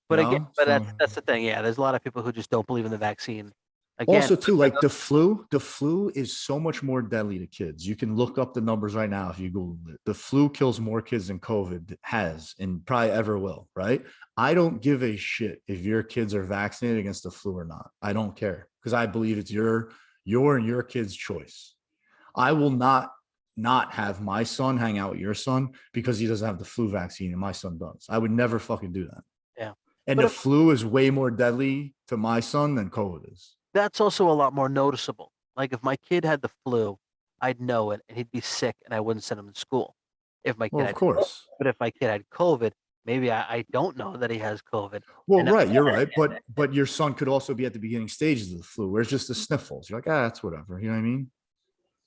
But again, that's the thing. Yeah, there's a lot of people who just don't believe in the vaccine. Again, also too, like the flu is so much more deadly to kids. You can look up the numbers right now if you Google it. The flu kills more kids than COVID has and probably ever will, right? I don't give a shit if your kids are vaccinated against the flu or not. I don't care because I believe it's your and your kid's choice. I will not have my son hang out with your son because he doesn't have the flu vaccine and my son does. I would never fucking do that. Yeah. And the flu is way more deadly to my son than COVID is. That's also a lot more noticeable. Like if my kid had the flu, I'd know it and he'd be sick and I wouldn't send him to school. If my kid of course. But if my kid had COVID, maybe I don't know that he has COVID. Well, right, you're right. But your son could also be at the beginning stages of the flu where it's just the sniffles. You're like, that's whatever. You know what I mean?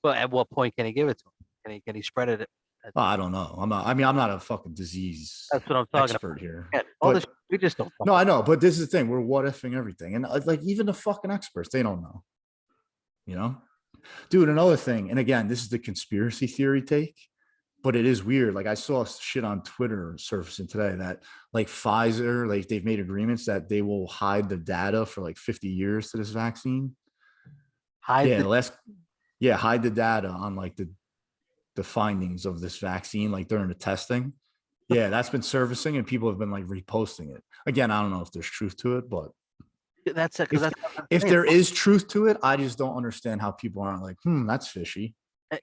But at what point can he give it to him? Can he spread it? I don't know. I'm not a fucking disease That's what I'm talking expert about. here. Yeah, all this, we just don't. No, I know, but this is the thing. We're what ifing everything. And like even the fucking experts, they don't know. You know? Dude, another thing, and again, this is the conspiracy theory take, but it is weird. Like I saw shit on Twitter surfacing today that like Pfizer, like they've made agreements that they will hide the data for like 50 years to this vaccine. Hide the data on like the findings of this vaccine, like during the testing. Yeah, that's been surfacing and people have been like reposting it. Again, I don't know if there's truth to it, but that's it. If there is truth to it, I just don't understand how people aren't like, that's fishy.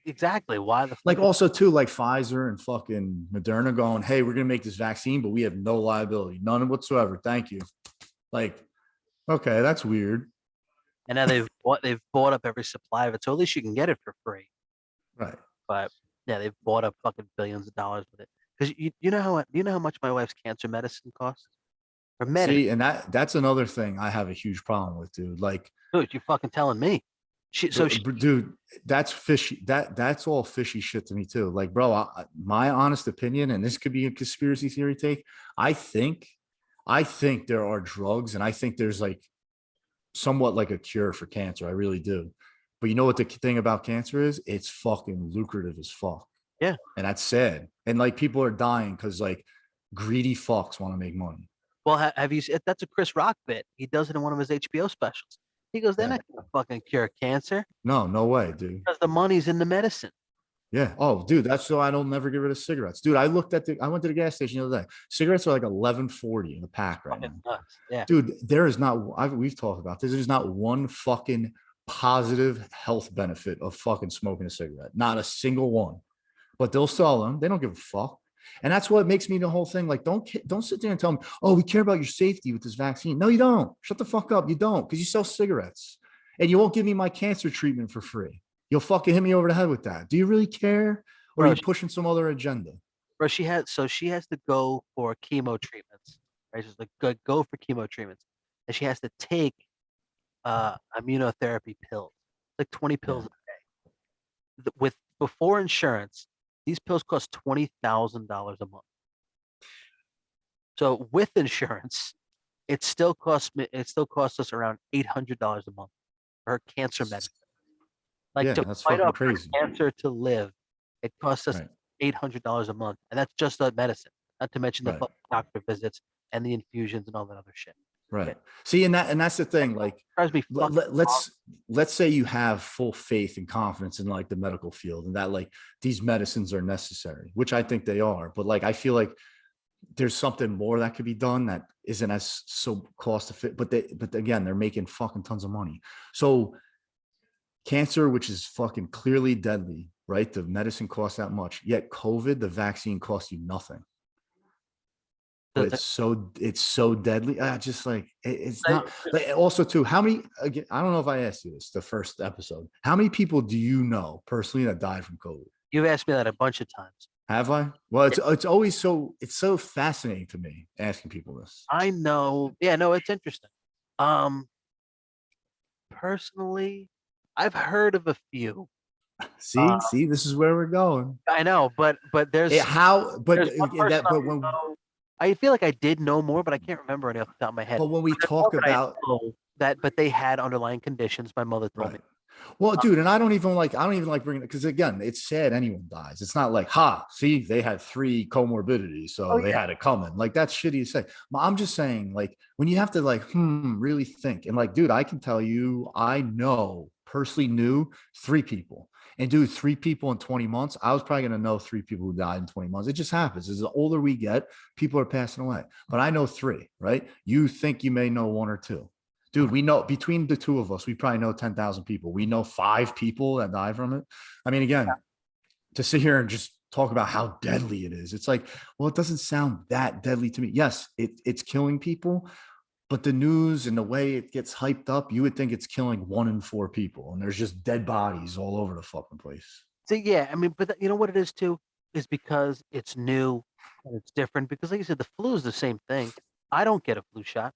Exactly. Why like also too, like Pfizer and fucking Moderna going, hey, we're gonna make this vaccine, but we have no liability, none whatsoever. Thank you. Like, okay, that's weird. And now they've bought up every supply of it, so at least you can get it for free. Right. But yeah, they've bought up fucking billions of dollars with it. Because you know how much my wife's cancer medicine costs? For medicine. See, and that's another thing I have a huge problem with, dude. Like, dude, you fucking telling me? Dude, that's fishy. That's all fishy shit to me too. Like, bro, my honest opinion, and this could be a conspiracy theory take. I think there are drugs, and I think there's like somewhat like a cure for cancer. I really do. But you know what the thing about cancer is? It's fucking lucrative as fuck. Yeah. And that's sad. And like people are dying because like greedy fucks want to make money. Well, have you? That's a Chris Rock bit. He does it in one of his HBO specials. He goes, they're not gonna fucking cure cancer. No way, dude. Because the money's in the medicine. Yeah. Oh, dude, that's so I don't never get rid of cigarettes. Dude, I went to the gas station the other day. Cigarettes are like 11.40 in a pack right Fucking now. nuts. Yeah. Dude, we've talked about this. There's not one fucking positive health benefit of fucking smoking a cigarette. Not a single one. But they'll sell them. They don't give a fuck. And that's what makes me the whole thing. Like, don't sit there and tell me, oh, we care about your safety with this vaccine. No, you don't. Shut the fuck up. You don't, because you sell cigarettes. And you won't give me my cancer treatment for free. You'll fucking hit me over the head with that. Do you really care? Or are Bro, you pushing some other agenda? she has to go for chemo treatments. Right? She's like go for chemo treatments. And she has to take immunotherapy pills. Like 20 Yeah. pills with before insurance, these pills cost $20,000 a month. So with insurance, it still costs us around $800 a month for her cancer medicine. Like Yeah, to that's fight fucking off her crazy. cancer to live, it costs us Right. $800 a month, and that's just the medicine. Not to mention the Right. doctor visits and the infusions and all that other shit. Right. It See, and that's the thing. Like, drives me fucking wrong. let's say you have full faith and confidence in like the medical field and that like these medicines are necessary, which I think they are. But like, I feel like there's something more that could be done that isn't as so cost effective. But again, they're making fucking tons of money. So cancer, which is fucking clearly deadly, right? The medicine costs that much. Yet COVID, the vaccine costs you nothing. But The- it's so deadly. Just like it's the- not. Like, also, too, how many? Again, I don't know if I asked you this the first episode. How many people do you know personally that died from COVID? You've asked me that a bunch of times. Have I? Well, it's always it's so fascinating to me asking people this. I know. Yeah, no, it's interesting. Um, Personally, I've heard of a few. Uh, See, this is where we're going. I know, but there's one person I know. I feel like I did know more, but I can't remember any off the top of my head. but when we There's one talk that I about know that, but they had underlying conditions. My mother told right. me. Well, dude, and I don't even like bringing it because again, it's sad anyone dies. It's not like, see, they had 3 comorbidities, Oh so they yeah, had it coming. Like that's shitty to say. But I'm just saying, like, when you have to like, really think, and like, dude, I can tell you, I know personally knew 3 people. And dude, 3 people in 20 months, I was probably gonna know 3 people who died in 20 months. It just happens. As the older we get, people are passing away. But I know 3, right? You think you may know 1 or 2. Dude, we know between the 2 of us, we probably know 10,000 people. We know 5 people that die from it. I mean, again, to sit here and just talk about how deadly it is, it's like, well, it doesn't sound that deadly to me. Yes, it's killing people, but the news and the way it gets hyped up, you would think it's killing 1 in 4 people, and there's just dead bodies all over the fucking place. so yeah, I mean, but you know what it is too is because it's new and it's different. Because like you said, the flu is the same thing. I don't get a flu shot.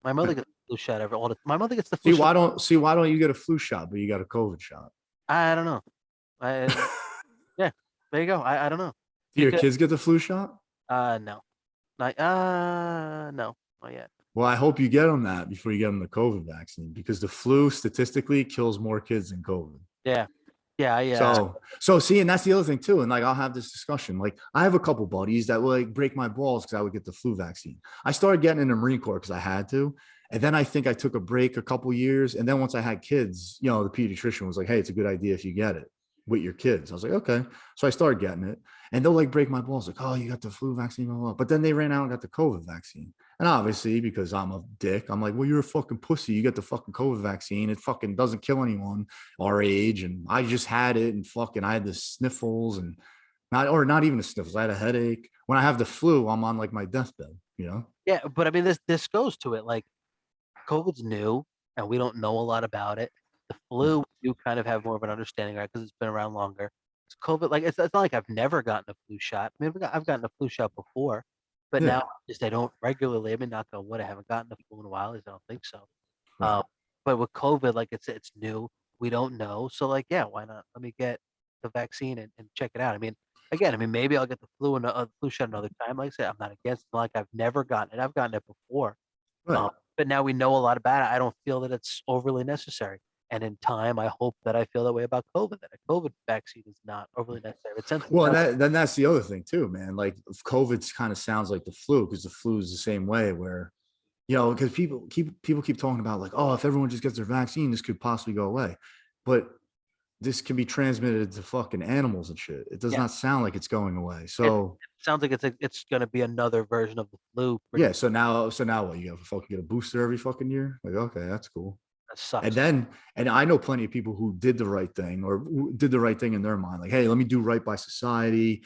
My mother gets a flu shot every all the. My mother gets the flu shot. Why don't you get a flu shot, but you got a COVID shot? I don't know. I yeah, there you go. I don't know. Do your Because kids get the flu shot? no, no, not yet. Well, I hope you get them that before you get them the COVID vaccine because the flu statistically kills more kids than COVID. Yeah, yeah. So see, and that's the other thing too. And like, I'll have this discussion. Like, I have a couple buddies that will like break my balls because I would get the flu vaccine. I started getting in the Marine Corps because I had to. And then I think I took a break a couple years. And then once I had kids, the pediatrician was like, hey, it's a good idea if you get it with your kids. I was like, okay. So I started getting it. And they'll like break my balls, like, oh, you got the flu vaccine, blah, blah. But then they ran out and got the COVID vaccine. And obviously, because I'm a dick, I'm like, well, you're a fucking pussy. You get the fucking COVID vaccine. It fucking doesn't kill anyone our age. And I just had it and fucking I had the sniffles and not even the sniffles. I had a headache. When I have the flu, I'm on like my deathbed. Yeah, but I mean, this goes to it. Like, COVID's new, and we don't know a lot about it. The flu, we do kind of have more of an understanding, right? Because it's been around longer. It's COVID, like it's not like I've never gotten a flu shot. I mean, I've gotten a flu shot before, but Yeah. now just I don't regularly. I mean, knock on wood, I haven't gotten a flu in a while. At least I don't think so. Right. But with COVID, like it's new. We don't know. So like, yeah, why not? Let me get the vaccine and check it out. I mean, again, I mean, maybe I'll get the flu shot another time. Like I said, I'm not against it. Like I've never gotten it. I've gotten it before. Right. But now we know a lot about it. I don't feel that it's overly necessary. And in time, I hope that I feel that way about COVID, that a COVID vaccine is not overly necessary. But since Well, then that's the other thing too, man. Like COVID kind of sounds like the flu because the flu is the same way where, because people keep talking about like, oh, if everyone just gets their vaccine, this could possibly go away. But this can be transmitted to fucking animals and shit. It does Yeah, not sound like it's going away. it So sounds like it's going to be another version of the flu. Pretty yeah, so now what? You have to fucking get a booster every fucking year? Like, okay, that's cool. that And sucks. then, and I know plenty of people who did the right thing or who did the right thing in their mind. Like, hey, let me do right by society.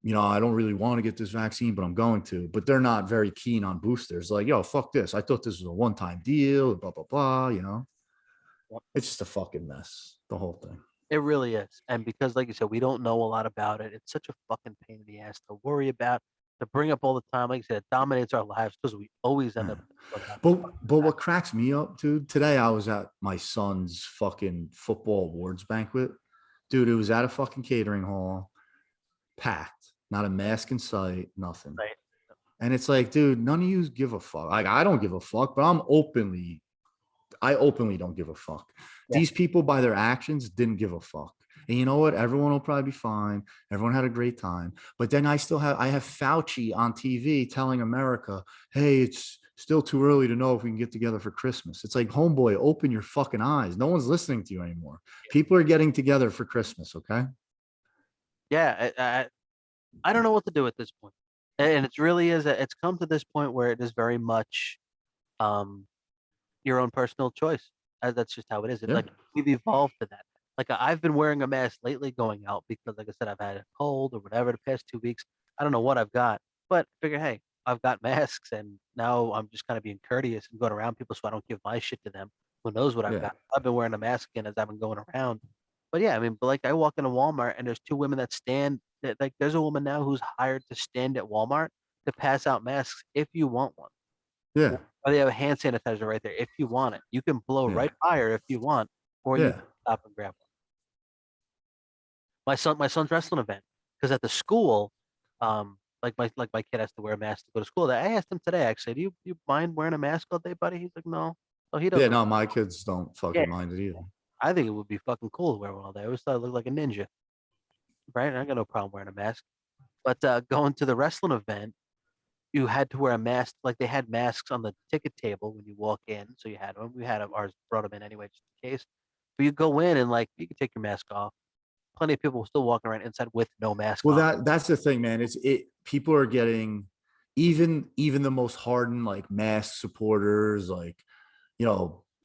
I don't really want to get this vaccine, but I'm going to. But they're not very keen on boosters. Like, yo, fuck this. I thought this was a one-time deal, blah, blah, blah. Yep. It's just a fucking mess, the whole thing. It really is, and because, like you said, we don't know a lot about it. It's such a fucking pain in the ass to worry about, to bring up all the time. Like I said, it dominates our lives because we always end Yeah. up about the But what cracks me up, dude, today I was at my son's fucking football awards banquet. Dude, it was at a fucking catering hall, packed, not a mask in sight, nothing. right. And it's like, dude, none of you give a fuck. Like, I don't give a fuck, but I openly don't give a fuck. Yeah. These people, by their actions, didn't give a fuck. And you know what? Everyone will probably be fine. Everyone had a great time. But then I have Fauci on TV telling America, hey, it's still too early to know if we can get together for Christmas. It's like, homeboy, open your fucking eyes. No one's listening to you anymore. People are getting together for Christmas, okay? Yeah, I don't know what to do at this point, and it really is. It's come to this point where it is very much um your own personal choice. That's just how it is. It, Yeah. like we've evolved to that. Like I've been wearing a mask lately going out because, like I said, I've had a cold or whatever the past 2 weeks. I don't know what I've got, but I figure, hey, I've got masks, and now I'm just kind of being courteous and going around people so I don't give my shit to them. Who knows what I've Yeah. got? I've been wearing a mask again as I've been going around. But yeah, I mean, but like I walk into Walmart and there's two women that stand. Like there's a woman now who's hired to stand at Walmart to pass out masks if you want one. Yeah. Or they have a hand sanitizer right there if you want it. You can blow Yeah. right by her if you want, or you Yeah. can stop and grab one. My son's wrestling event, because at the school, like my kid has to wear a mask to go to school. I asked him today actually, do you mind wearing a mask all day, buddy? He's like, no. So he Yeah. doesn't. No, my kids don't Yeah, fucking mind it either. I think it would be fucking cool to wear one all day. I always thought I looked like a ninja, right? I got no problem wearing a mask. But going to the wrestling event, you had to wear a mask. Like they had masks on the ticket table when you walk in, so you had them. We had ours, brought them in anyway, just in case. But you go in and like you can take your mask off. Plenty of people still walking around inside with no mask Well, on. that's the thing, man. People are getting even the most hardened like mask supporters, like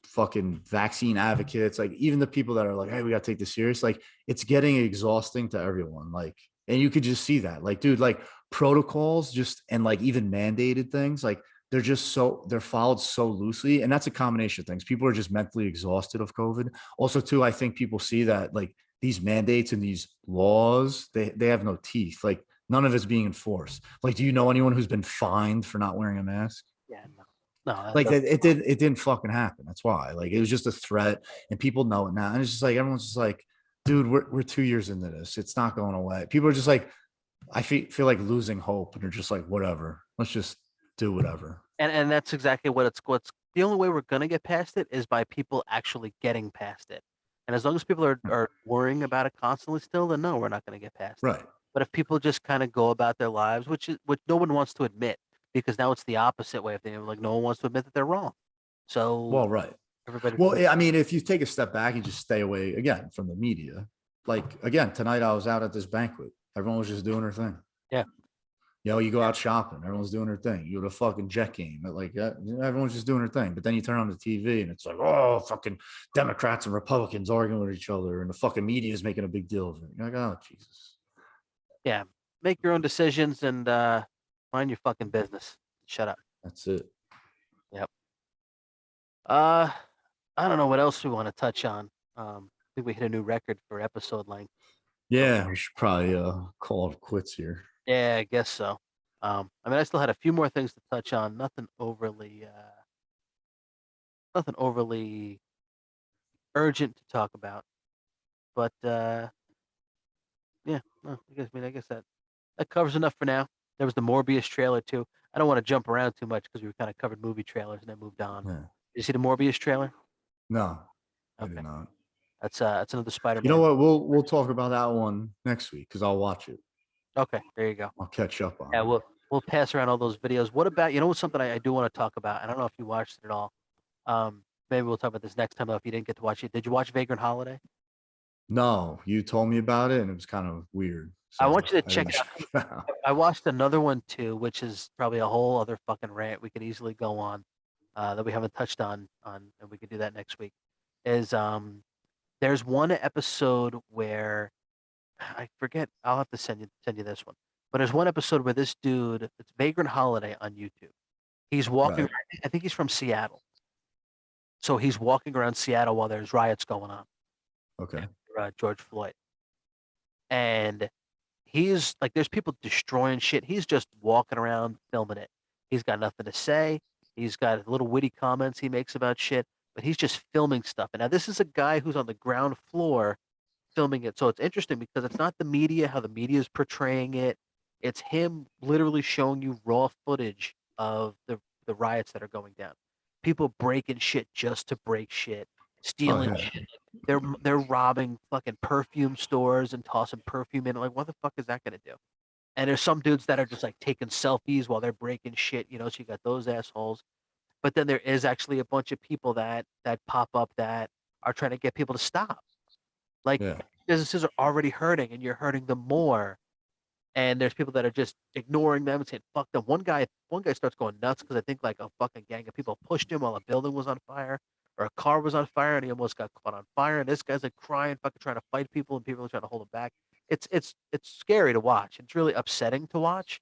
fucking vaccine advocates, like even the people that are like, hey, we gotta take this serious. Like it's getting exhausting to everyone. Like, and you could just see that. Like, dude, like protocols just and like even mandated things, like they're followed so loosely. And that's a combination of things. People are just mentally exhausted of COVID. Also, too, I think people see that like these mandates and these laws, they have no teeth. Like none of it's being enforced. Like, do you know anyone who's been fined for not wearing a mask? Yeah, no, no, Like it didn't fucking happen. That's why. Like it was just a threat, and people know it now. And it's just like everyone's just like, dude, we're 2 years into this. It's not going away. People are just like, I feel like losing hope, and they're just like, whatever. Let's just do whatever. and that's exactly what's the only way we're gonna get past it is by people actually getting past it. And as long as people are worrying about it constantly still, then no, we're not gonna get past it. Right. But if people just kind of go about their lives, which no one wants to admit, because now it's the opposite way of thinking. Like no one wants to admit that they're wrong. So Well, right. everybody, Well, I mean, if you take a step back and just stay away again from the media, like again, tonight I was out at this banquet. Everyone was just doing their thing. yeah, You go out shopping, everyone's doing their thing. You go to a fucking Jet game, like everyone's just doing their thing. But then you turn on the TV and it's like, oh, fucking Democrats and Republicans arguing with each other, and the fucking media is making a big deal of it. You're like, oh, Jesus. yeah. Make your own decisions and mind your fucking business. Shut up. That's it. Yep. Uh, I don't know what else we want to touch on. I think we hit a new record for episode length. Yeah, we should probably call it quits here. Yeah, I guess so. I mean, I still had a few more things to touch on. Nothing overly urgent to talk about. But yeah, no, I guess that covers enough for now. There was the Morbius trailer too. I don't want to jump around too much because we kind of covered movie trailers and then moved on. Yeah. Did you see the Morbius trailer? No, I Okay, did not. that's another You know Spider-Man. what? We'll talk about that one next week because I'll watch it. Okay, there you go. I'll catch up on Yeah, it. we'll pass around all those videos. What about what's something I do want to talk about? I don't know if you watched it at all. Maybe we'll talk about this next time though if you didn't get to watch it. Did you watch Vagrant Holiday? No, you told me about it, and it was kind of weird. I So want you to I check didn't it out. check it out. I watched another one too, which is probably a whole other fucking rant we could easily go on, that we haven't touched on, and we could do that next week. Is there's one episode where I forget. I'll have to send you this one. But there's one episode where this dude, it's Vagrant Holiday on YouTube. He's walking. Right. I think he's from Seattle. So he's walking around Seattle while there's riots going on. Okay. George Floyd, and he's like, there's people destroying shit. He's just walking around filming it. He's got nothing to say. He's got little witty comments he makes about shit, but he's just filming stuff. And now this is a guy who's on the ground floor filming it. So it's interesting because it's not the media, how the media is portraying it. It's him literally showing you raw footage of the riots that are going down. People breaking shit just to break shit, Oh stealing yeah. shit. They're robbing fucking perfume stores and tossing perfume in. Like, what the fuck is that gonna do? And there's some dudes that are just like taking selfies while they're breaking shit. So you got those assholes. But then there is actually a bunch of people that pop up that are trying to get people to stop. Like, Yeah. businesses are already hurting, and you're hurting them more. And there's people that are just ignoring them and saying fuck them. One guy starts going nuts because I think like a fucking gang of people pushed him while a building was on fire or a car was on fire, and he almost got caught on fire. And this guy's like crying, fucking trying to fight people, and people are trying to hold him back. It's scary to watch. It's really upsetting to watch,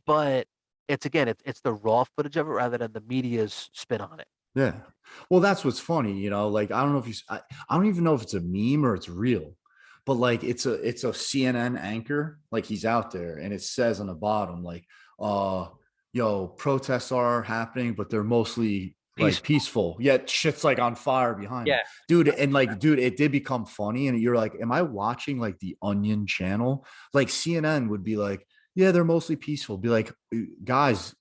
but it's the raw footage of it rather than the media's spin on it. Yeah. Well, that's what's funny, like I don't know if I don't even know if it's a meme or it's real, but like it's a CNN anchor, like he's out there and it says on the bottom, like, protests are happening, but they're mostly like Peace. peaceful, yet shit's like on fire behind them. Yeah. Dude. And like, dude, it did become funny. And you're like, am I watching like the Onion channel? Like CNN would be like, yeah, they're mostly peaceful. Be like, guys,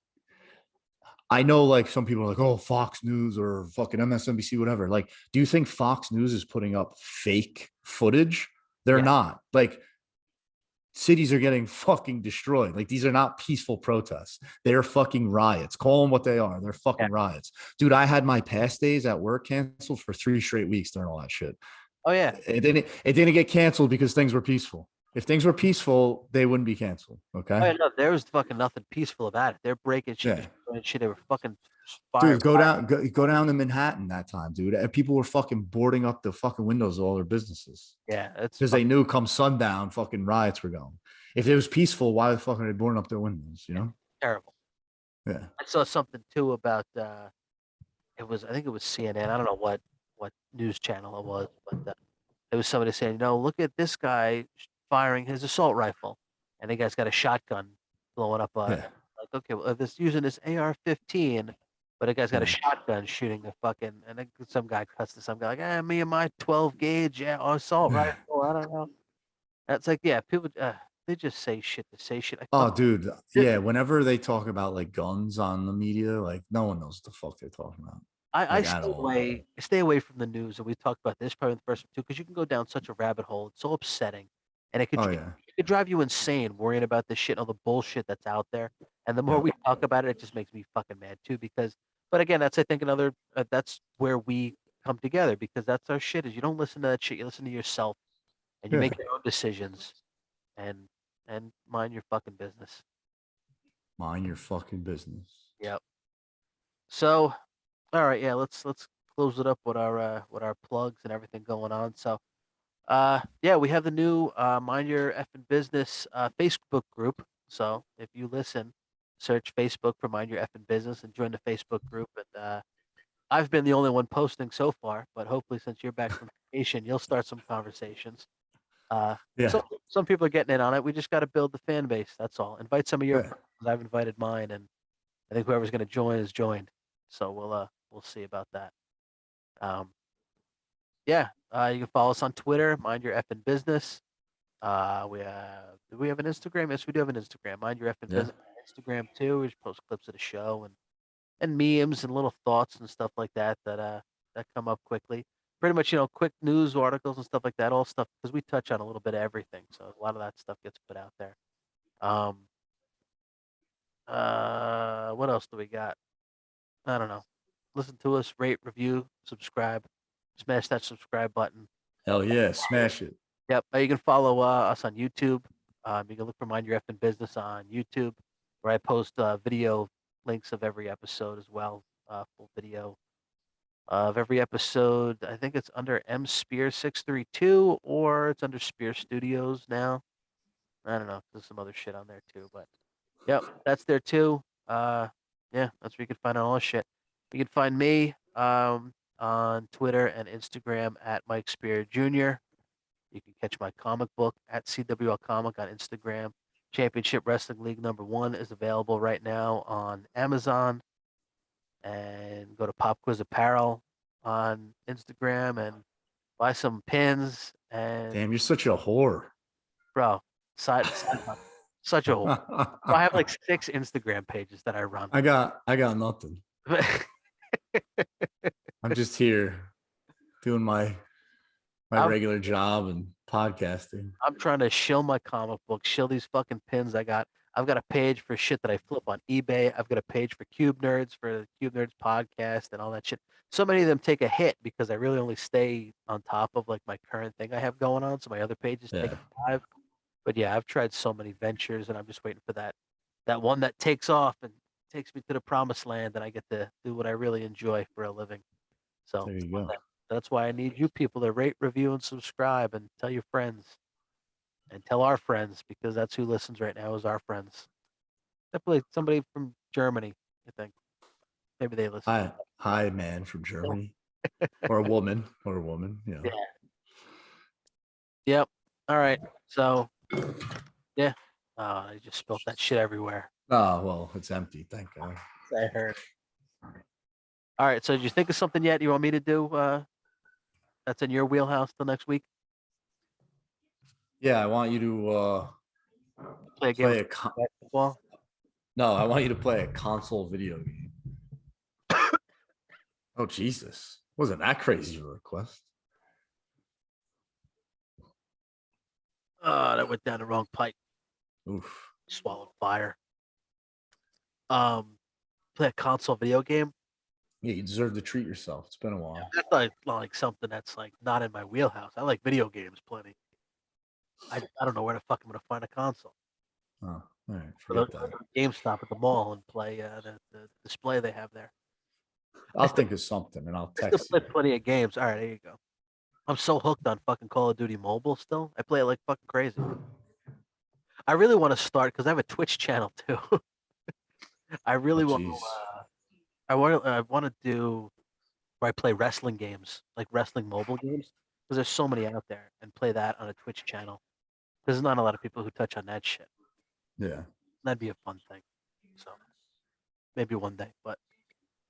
I know like some people are like, oh, Fox News or fucking MSNBC, whatever. Like, do you think Fox News is putting up fake footage? They're Yeah. not. Like, cities are getting fucking destroyed. Like, these are not peaceful protests. They're fucking riots. Call them what they are. They're Yeah. fucking riots. Dude, I had my past days at work canceled for 3 straight weeks during all that shit. Oh yeah. It didn't get canceled because things were peaceful. If things were peaceful, they wouldn't be canceled. Oh Okay. yeah. No, there was fucking nothing peaceful about it. They're breaking shit, Yeah. destroying shit. They were fucking fire. Dude, go down to Manhattan that time, dude. And people were fucking boarding up the fucking windows of all their businesses Yeah, it's because they knew come sundown, fucking riots were going. If it was peaceful, why the fuck are they boarding up their windows? terrible. Yeah. I saw something too about I think it was CNN. I don't know what news channel it was, but it was somebody saying, look at this guy firing his assault rifle, and the guy's got a shotgun blowing up. Yeah. Like, okay, well, this using this AR-15, but the guy's got a Yeah. shotgun shooting a fucking, and then some guy cuts to some guy like, me and my 12 gauge, assault Yeah. rifle. I don't know. That's like, yeah, people, they just say shit to say shit. Oh, dude. Yeah. Whenever they talk about like guns on the media, like no one knows what the fuck they're talking about, I like at stay all. away. I stay away from the news, and we talked about this probably in the first one too, because you can go down such a rabbit hole. It's so upsetting, and Oh it yeah. could drive you insane worrying about this shit, all the bullshit that's out there. And the more Yeah. we talk about it, it just makes me fucking mad too. Because, but again, that's I think another. That's where we come together because that's our shit. Is you don't listen to that shit. You listen to yourself, and you Yeah. make your own decisions, and mind your fucking business. Mind your fucking business. Yep. So, all right, yeah, let's close it up with our plugs and everything going on. So, yeah, we have the new Mind Your Effing Business Facebook group. So if you listen, search Facebook for Mind Your Effing Business and join the Facebook group. And I've been the only one posting so far, but hopefully since you're back from vacation, you'll start some conversations. Uh, Yeah. some people are getting in on it. We just got to build the fan base. That's all. Invite some of your Yeah. friends. I've invited mine, and I think whoever's going to join is joined. So we'll see about that. Um, yeah, you can follow us on Twitter. Mind Your Effing Business. Do we have an Instagram? Yes, we do have an Instagram. Mind Your Effing Yeah. Business on Instagram too. We just post clips of the show and memes and little thoughts and stuff like that that come up quickly. Pretty much, quick news articles and stuff like that. All stuff because we touch on a little bit of everything, so a lot of that stuff gets put out there. Um, what else do we got? I don't know. Listen to us, rate, review, subscribe, smash that subscribe button. Hell yeah. Smash it. Yep. You can follow us on YouTube. You can look for Mind Your Effing Business on YouTube, where I post video links of every episode as well, full video of every episode. I think it's under M Spear 632 or it's under Spear Studios now. I don't know. There's some other shit on there too, but yep, that's there too. Yeah, that's where you can find all the shit. You can find me on Twitter and Instagram at Mike Spear Jr. You can catch my comic book at CWL Comic on Instagram. Championship Wrestling League #1 is available right now on Amazon. And go to Pop Quiz Apparel on Instagram and buy some pins. And Damn, you're such a whore. bro, side note, such a whole. I have like 6 Instagram pages that I run. I got nothing. I'm just here doing my regular job and podcasting. I'm trying to shill my comic book, shill these fucking pins I got. I've got a page for shit that I flip on eBay. I've got a page for Cube Nerds for the Cube Nerds podcast and all that shit. So many of them take a hit because I really only stay on top of like my current thing I have going on. So my other pages take a dive. But yeah, I've tried so many ventures and I'm just waiting for that one that takes off and takes me to the promised land and I get to do what I really enjoy for a living. So There you go. that's why I need you people to rate, review, and subscribe and tell your friends. And tell our friends because that's who listens right now is our friends. Definitely somebody from Germany, I think. Maybe they listen. Hi, man from Germany, or a woman, Yeah. Yep. All right. So, yeah. I just spilled that shit everywhere. Oh well, it's empty. Thank God. I heard. All right. So, did you think of something yet you want me to do? That's in your wheelhouse till next week. Yeah, I want you to Play a game. Basketball. No, I want you to play a console video game. Oh Jesus! Wasn't that crazy of a request? That went down the wrong pipe. Oof. Swallowed fire. Play a console video game. Yeah, you deserve to treat yourself. It's been a while. That's like something that's like not in my wheelhouse. I like video games plenty. I don't know where the fuck I'm gonna find a console. Oh, all right. Forget that. GameStop at the mall and play the display they have there. I'll think of something and I'll I text still you. play plenty of games. All right, there you go. I'm so hooked on fucking Call of Duty Mobile still. I play it like fucking crazy. I really want to start because I have a Twitch channel too. I really want to. I want to do where I play wrestling games, like wrestling mobile games, because there's so many out there, and play that on a Twitch channel. There's not a lot of people who touch on that shit. Yeah, that'd be a fun thing. So maybe one day, but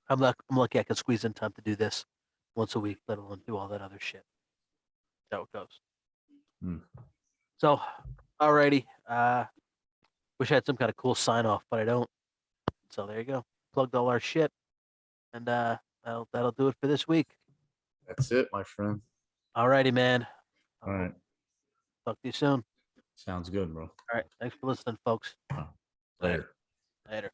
I'm lucky I can squeeze in time to do this once a week, let alone do all that other shit. That's how it goes. So, alrighty. Wish I had some kind of cool sign off, but I don't. So there you go. Plugged all our shit, and that'll do it for this week. That's it, my friend. Alrighty, man. All right. Talk to you soon. Sounds good, bro. All right. Thanks for listening, folks. Later. Later.